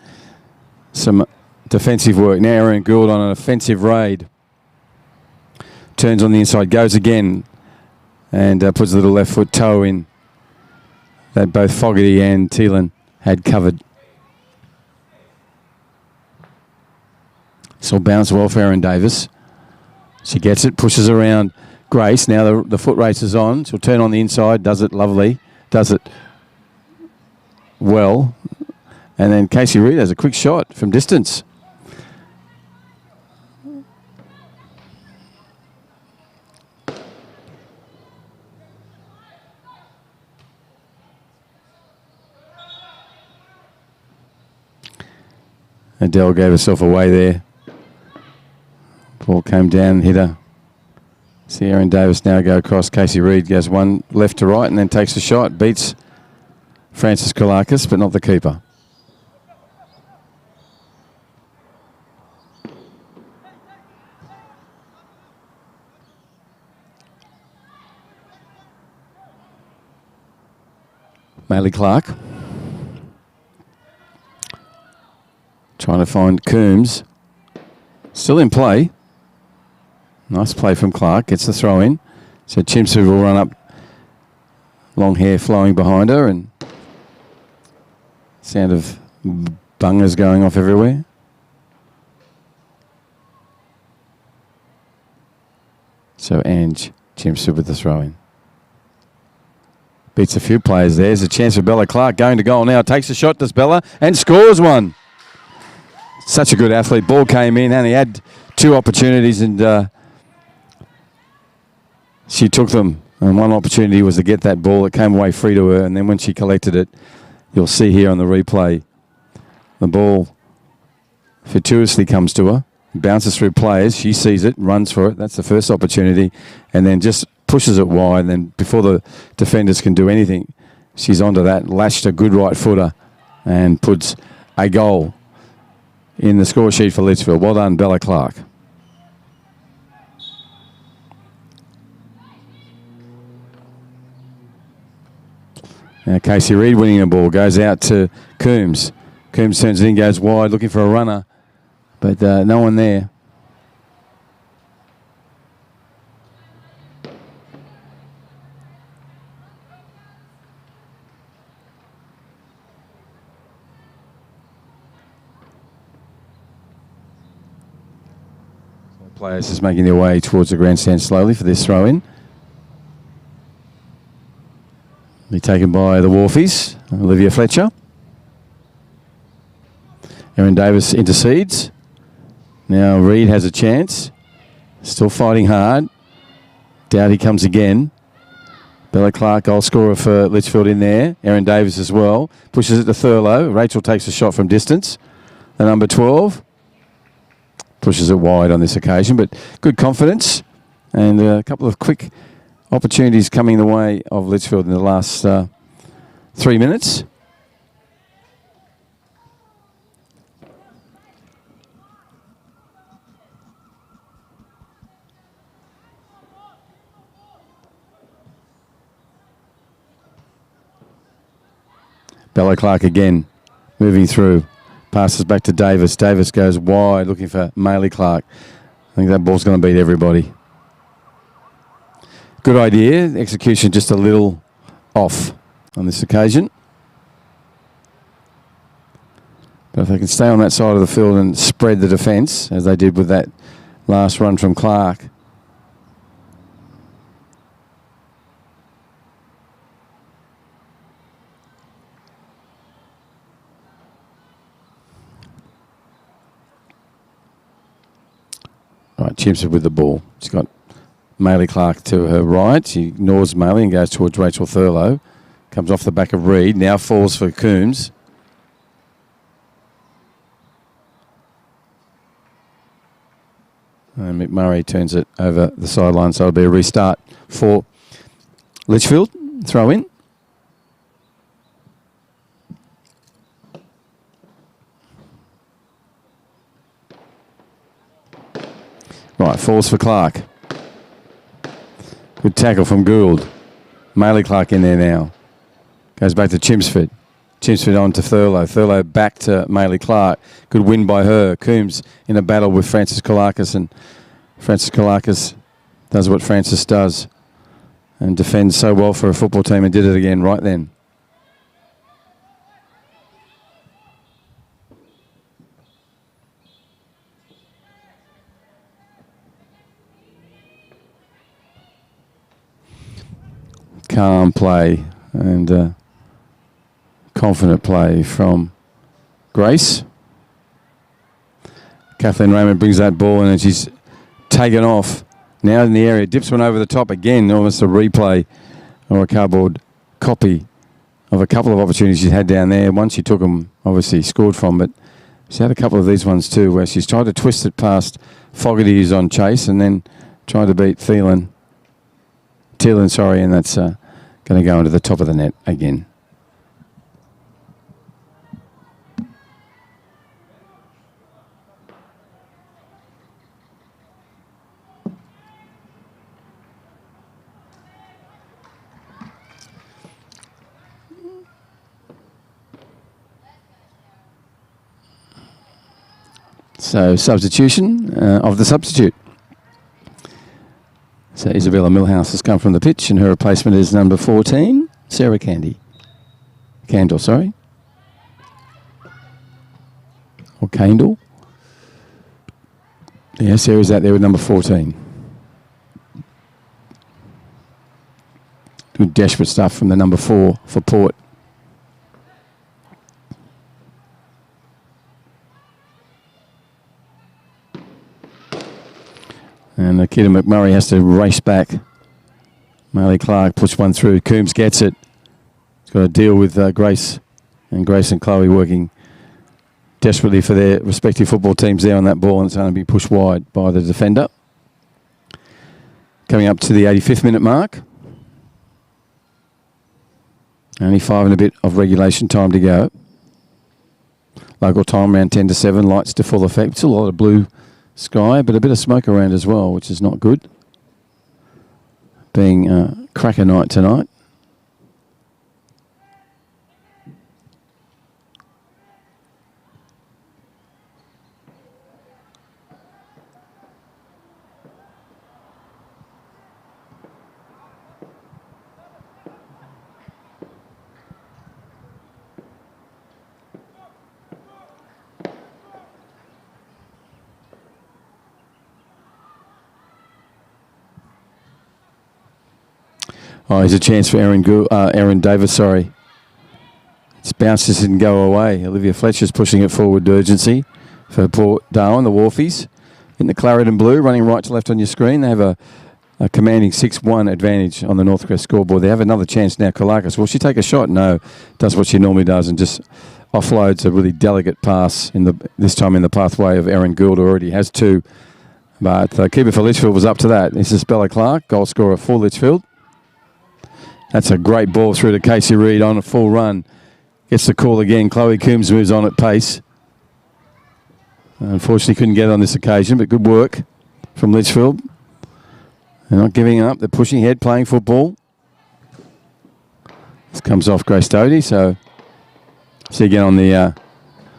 some defensive work. Now Aaron Gould on an offensive raid. Turns on the inside, goes again, and puts a little left foot toe in that both Fogarty and Thielen had covered. So bounce well for Aaron Davis. She gets it, pushes around Grace. Now the foot race is on. She'll turn on the inside, does it lovely, does it well. And then Casey Reid has a quick shot from distance. Adele gave herself away there. Ball came down, hit her. See Aaron Davis now go across. Casey Reid goes one left to right and then takes a shot. Beats Francis Koulakis, but not the keeper. Maley Clark. Trying to find Coombs. Still in play. Nice play from Clark. Gets the throw in. So Chimsu will run up. Long hair flowing behind her and sound of bungers going off everywhere. So Ange Chimsu with the throw in. Beats a few players there. There's a chance for Bella Clark going to goal now. Takes a shot, does Bella, and scores one. Such a good athlete. Ball came in and he had 2 opportunities and she took them. And one opportunity was to get that ball. It came away free to her. And then when she collected it, you'll see here on the replay, the ball fortuitously comes to her, bounces through players. She sees it, runs for it. That's the first opportunity. And then just pushes it wide. And then before the defenders can do anything, she's onto that, lashed a good right footer and puts a goal in the score sheet for Litchfield. Well done, Bella Clark. Now Casey Reid winning the ball. Goes out to Coombs. Coombs turns it in, goes wide, looking for a runner. But no one there. Players just making their way towards the grandstand slowly for this throw-in. Be taken by the Wharfies, Olivia Fletcher. Aaron Davis intercedes. Now Reid has a chance. Still fighting hard. Doughty comes again. Bella Clark, goal scorer for Litchfield in there. Aaron Davis as well. Pushes it to Thurlow. Rachel takes a shot from distance. The number 12. Pushes it wide on this occasion, but good confidence and a couple of quick opportunities coming the way of Litchfield in the last 3 minutes. Bella Clark again, moving through. Passes back to Davis. Davis goes wide, looking for Maley Clark. I think that ball's going to beat everybody. Good idea. Execution just a little off on this occasion. But if they can stay on that side of the field and spread the defence, as they did with that Last run from Clark. Right, Chimps with the ball. She's got Maley Clark to her right. She ignores Maley and goes towards Rachel Thurlow. Comes off the back of Reed. Now falls for Coombs. And McMurray turns it over the sideline, so it'll be a restart for Litchfield. Throw in. Right, falls for Clark. Good tackle from Gould. Maley Clark in there now. Goes back to Chimsford. Chimsford on to Thurlow. Thurlow back to Maley Clark. Good win by her. Coombs in a battle with Francis Kalakis, and Francis Kalakis does what Francis does and defends so well for a football team, and did it again right then. Calm play and confident play from Grace. Kathleen Raymond brings that ball in and she's taken off. Now in the area, dips one over the top again, almost a replay or a cardboard copy of a couple of opportunities she's had down there. One she took them, obviously scored from, but she's had a couple of these ones too where she's tried to twist it past Fogarty, who's on chase, and then tried to beat Thielen, and that's going to go into the top of the net again. So substitution of the substitute. So Isabella Millhouse has come from the pitch, and her replacement is number 14, Sarah Candle, sorry. Or Candle. Yeah, Sarah's out there with number 14. Good desperate stuff from the number 4 for Port. And Akita McMurray has to race back. Maley Clark puts one through. Coombs gets it. He's got to deal with Grace. And Grace and Chloe working desperately for their respective football teams there on that ball. And it's going to be pushed wide by the defender. Coming up to the 85th minute mark. Only 5 and a bit of regulation time to go. Local time around 10 to 7. Lights to full effect. Still a lot of blue sky, but a bit of smoke around as well, which is not good. Being a cracker night tonight. Oh, here's a chance for Erin Davis, sorry. It's bounced, just didn't go away. Olivia Fletcher's pushing it forward to urgency for Port Darwin, the Wharfies. In the claret and blue, running right to left on your screen. They have a commanding 6-1 advantage on the Northcrest scoreboard. They have another chance now, Kalakis. Will she take a shot? No. Does what she normally does and just offloads a really delicate pass, this time in the pathway of Erin Gould, who already has 2. But keeper for Litchfield was up to that. This is Bella Clark, goal scorer for Litchfield. That's a great ball through to Casey Reid on a full run. Gets the call again. Chloe Coombs moves on at pace. Unfortunately, couldn't get on this occasion, but good work from Litchfield. They're not giving up. They're pushing ahead, playing football. This comes off Grace Doty, so see again on the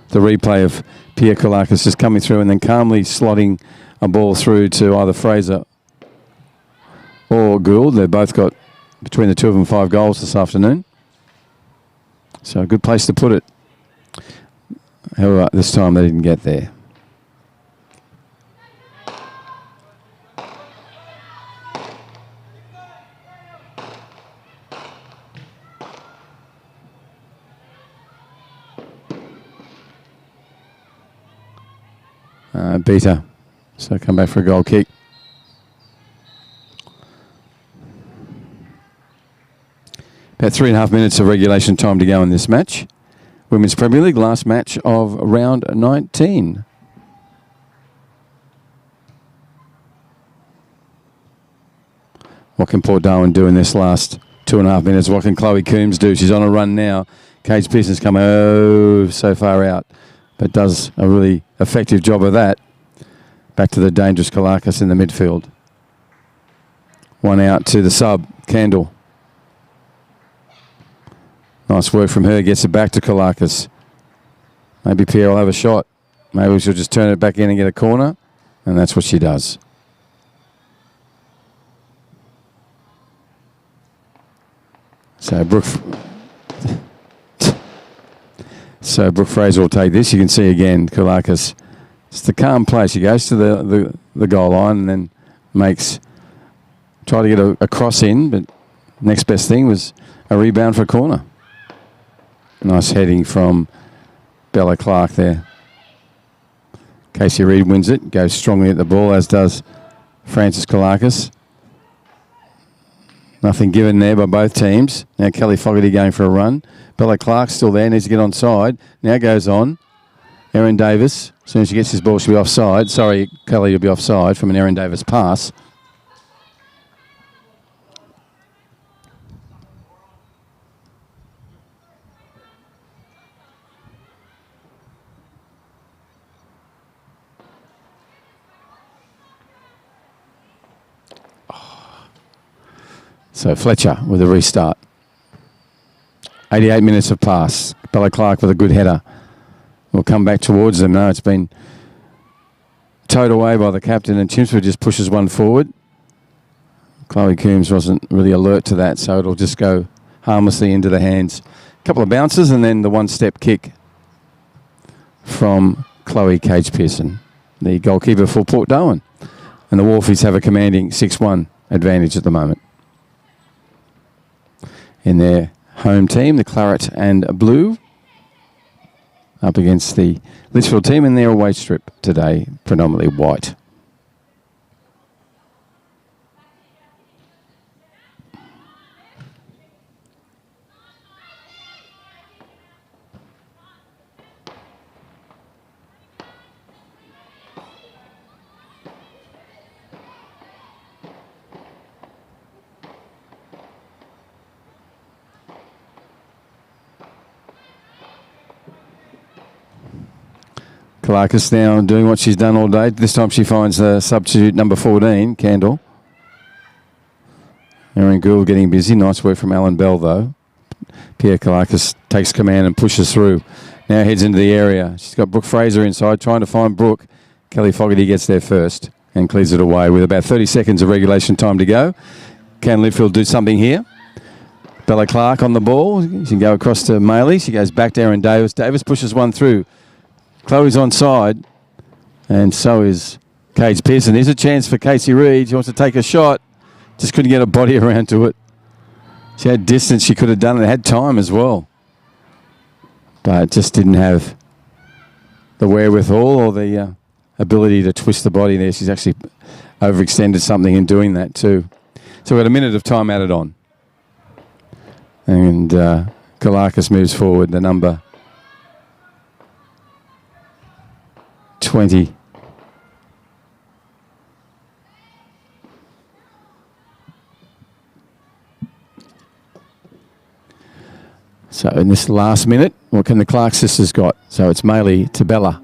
replay of Pia Kalakis just coming through and then calmly slotting a ball through to either Fraser or Gould. They've both got between the two of them 5 goals this afternoon. So a good place to put it. However, this time they didn't get there. Beat her. So come back for a goal kick. About 3.5 minutes of regulation time to go in this match. Women's Premier League, last match of round 19. What can Port Darwin do in this last 2.5 minutes? What can Chloe Coombs do? She's on a run now. Kate Pearson's come so far out, but does a really effective job of that. Back to the dangerous Kalakis in the midfield. One out to the sub, Candle. Nice work from her, gets it back to Kalakis. Maybe Pierre will have a shot. Maybe she'll just turn it back in and get a corner, and that's what she does. So Brooke Fraser will take this. You can see again, Kalakis. It's the calm play. She goes to the goal line and then try to get a cross in, but next best thing was a rebound for a corner. Nice heading from Bella Clark there. Casey Reid wins it, goes strongly at the ball, as does Francis Kalakis. Nothing given there by both teams. Now Kelly Fogarty going for a run. Bella Clark still there, needs to get onside. Now goes on. Erin Davis, as soon as she gets his ball, she'll be offside. Sorry, Kelly will be offside from an Erin Davis pass. So Fletcher with a restart. 88 minutes of pass. Bella Clark with a good header. Will come back towards them. No, it's been towed away by the captain, and Chelmsford just pushes one forward. Chloe Coombs wasn't really alert to that, so it'll just go harmlessly into the hands. A couple of bounces and then the one-step kick from Chloe Cage Pearson, the goalkeeper for Port Darwin. And the Wolfies have a commanding 6-1 advantage at the moment. In their home team, the Claret and Blue, up against the Litchfield team in their away strip today, predominantly white. Kalakis now doing what she's done all day. This time she finds the substitute number 14, Candle. Erin Gould getting busy. Nice work from Alan Bell, though. Pierre Kalakis takes command and pushes through. Now heads into the area. She's got Brooke Fraser inside, trying to find Brooke. Kelly Fogarty gets there first and clears it away with about 30 seconds of regulation time to go. Can Litchfield do something here? Bella Clark on the ball. She can go across to Maley. She goes back to Erin Davis. Davis pushes one through. Chloe's onside, and so is Cage Pearson. Here's a chance for Casey Reid. She wants to take a shot. Just couldn't get a body around to it. She had distance. She could have done it. Had time as well. But just didn't have the wherewithal or the ability to twist the body there. She's actually overextended something in doing that too. So we've got a minute of time added on. And Kalakis moves forward, the number 20. So in this last minute, what can the Clark sisters got? So it's Maley to Bella.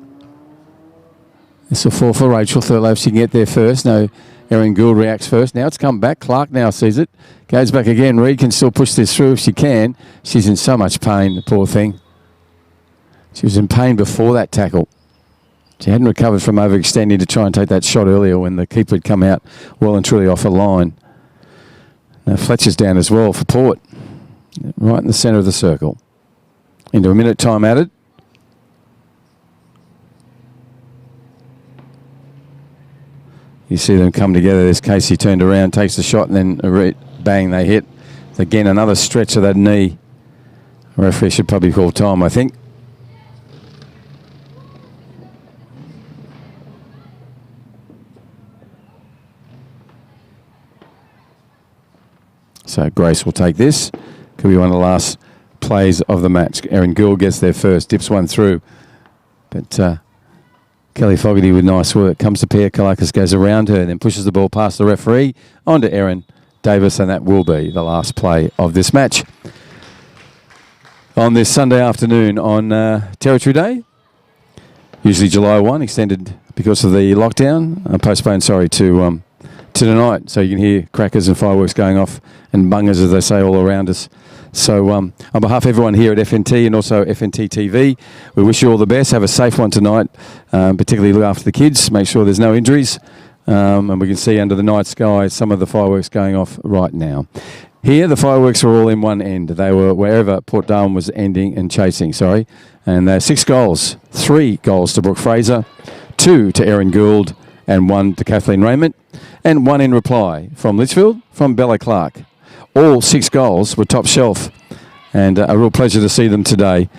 This will fall for Rachel Thurlow if she can get there first. No, Erin Gould reacts first. Now it's come back. Clark now sees it. Goes back again. Reid can still push this through if she can. She's in so much pain, the poor thing. She was in pain before that tackle. She hadn't recovered from overextending to try and take that shot earlier when the keeper had come out well and truly off a line. Now Fletcher's down as well for Port. Right in the centre of the circle. Into a minute time added. You see them come together. There's Casey turned around, takes the shot, and then bang, they hit. Again, another stretch of that knee. The referee should probably call time, I think. So Grace will take this. Could be one of the last plays of the match. Erin Gould gets there first, dips one through. But Kelly Fogarty with nice work. Comes to Pia Kalakis, goes around her, then pushes the ball past the referee onto Erin Davis, and that will be the last play of this match. On this Sunday afternoon on Territory Day, usually July 1, extended because of the lockdown, postponed, sorry, to tonight. So you can hear crackers and fireworks going off and bungers, as they say, all around us. So on behalf of everyone here at FNT and also FNT TV, we wish you all the best. Have a safe one tonight, particularly look after the kids. Make sure there's no injuries. And we can see under the night sky some of the fireworks going off right now. Here, the fireworks were all in one end. They were wherever Port Darwin was ending and chasing, sorry. And they're 6 goals, 3 goals to Brooke Fraser, 2 to Erin Gould, and 1 to Kathleen Raymond, and 1 in reply from Litchfield, from Bella Clark. All 6 goals were top shelf, and a real pleasure to see them today.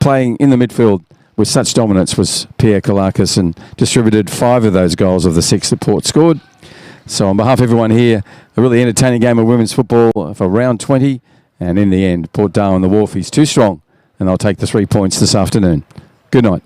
Playing in the midfield with such dominance was Pia Kalakis, and distributed 5 of those goals of the 6 that Port scored. So on behalf of everyone here, a really entertaining game of women's football for round 20, and in the end, Port Darwin, the Wharfies, too strong, and they'll take the 3 points this afternoon. Good night.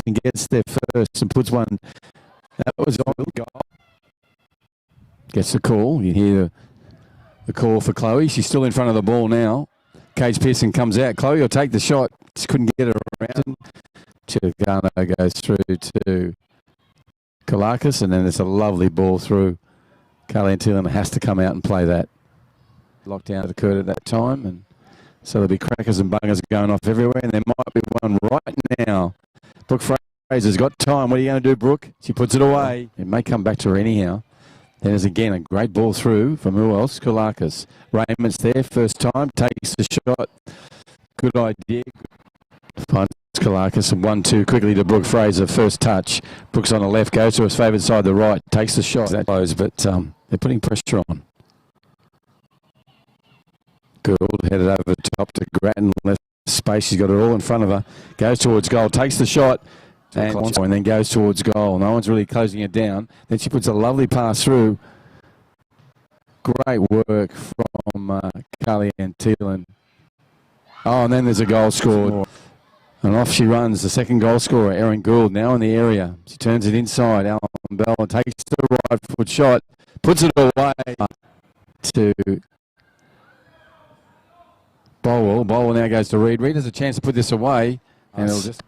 And gets there first and puts one. That was on goal. Gets the call. You hear the call for Chloe. She's still in front of the ball now. Cage Pearson comes out. Chloe will take the shot. Just couldn't get her around. Chicano goes through to Kalakis, and then there's a lovely ball through. Carly Antillan has to come out and play that. Lockdown occurred at that time, and so there'll be crackers and bungers going off everywhere, and there might be one right now. Brooke Fraser's got time. What are you going to do, Brooke? She puts it away. It may come back to her anyhow. Then there's again a great ball through from who else? Kalakis. Raymond's there, first time, takes the shot. Good idea. Finds Kalakis, and 1-2 quickly to Brooke Fraser. First touch. Brooks on the left, goes to his favoured side, the right, takes the shot. That close, but they're putting pressure on. Gould headed over the top to Grattan, left space. She's got it all in front of her. Goes towards goal, takes the shot, and then goes towards goal. No one's really closing it down. Then she puts a lovely pass through. Great work from Carly Antillan. Oh, and then there's a goal scored. And off she runs, the second goal scorer, Erin Gould, now in the area. She turns it inside. Alan Bell takes the right foot shot, puts it away to Bolwell. Bolwell now goes to Reid. Reid has a chance to put this away. And it'll just...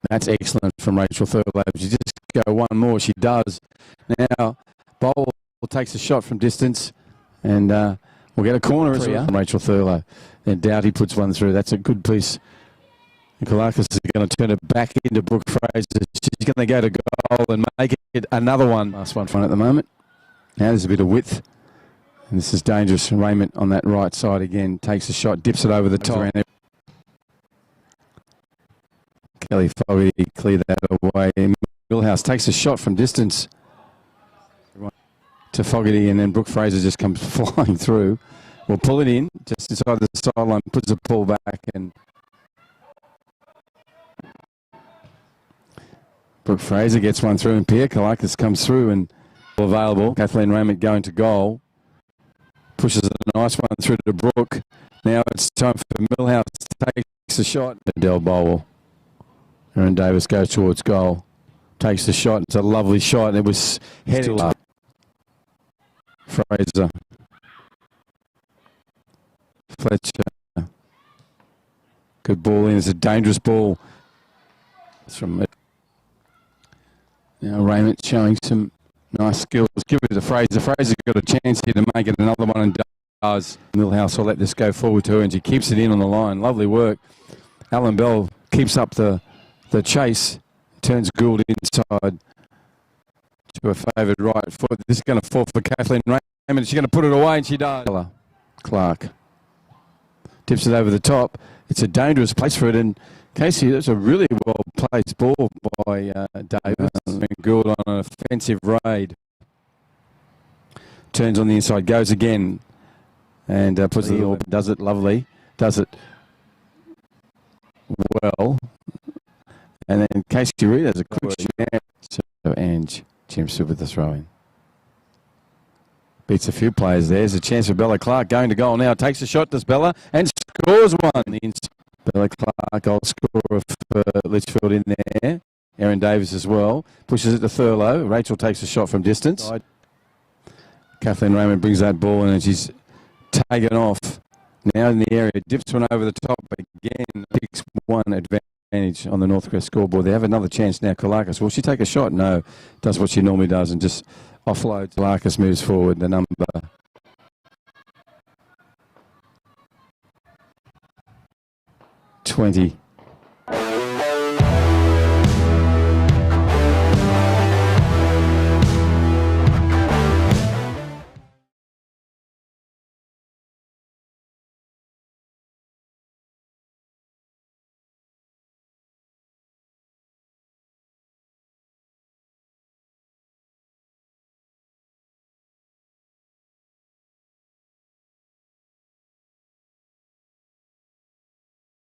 That's excellent from Rachel Thurlow. She just go one more. She does. Now, Bolwell takes a shot from distance. And we'll get a corner as well from Rachel Thurlow. Then Doughty puts one through. That's a good piece. And Kalakis is going to turn it back into Brooke Fraser. She's going to go to goal and make it another one. Last one front at the moment. Now there's a bit of width. And this is dangerous. Raymond on that right side again. Takes a shot, dips it over the top. Kelly Fogarty cleared that away. Millhouse takes a shot from distance to Fogarty, and then Brooke Fraser just comes flying through. We'll pull it in just inside the sideline, puts a pull back, and Brooke Fraser gets one through, and Pia Kalakis comes through and available. Kathleen Raymond going to goal. Pushes a nice one through to Brooke. Now it's time for Millhouse to take a shot. Adele Bolwell. Erin Davis goes towards goal. Takes the shot. It's a lovely shot. It was headed up. Fraser. Fletcher. Good ball in. It's a dangerous ball. It's from it. Now Raymond showing some nice skills. Give it to Fraser. Fraser's got a chance here to make it another one, and does. Millhouse will let this go forward to her, and she keeps it in on the line. Lovely work. Alan Bell keeps up the chase. Turns Gould inside to a favoured right foot. This is going to fall for Kathleen Raymond. She's going to put it away, and she does. Clark tips it over the top. It's a dangerous place for it, and Casey, that's a really well-placed ball by Davis. And Gould on an offensive raid. Turns on the inside, goes again, and puts it all. Does it lovely. Does it well. And then Casey Reid has a quick shoot. So Ange jumps with the throw-in. Beats a few players there. There's a chance for Bella Clark going to goal now. Takes a shot, does Bella, and scores one. Bella Clark, goal scorer for Litchfield in there. Erin Davis as well. Pushes it to Thurlow. Rachel takes a shot from distance. Kathleen Raymond brings that ball in and she's taken off. Now in the area, dips one over the top again. Picks one advantage on the Northcrest scoreboard. They have another chance now. Kalakis, will she take a shot? No. Does what she normally does and just offloads. Kalakis moves forward. The number 20.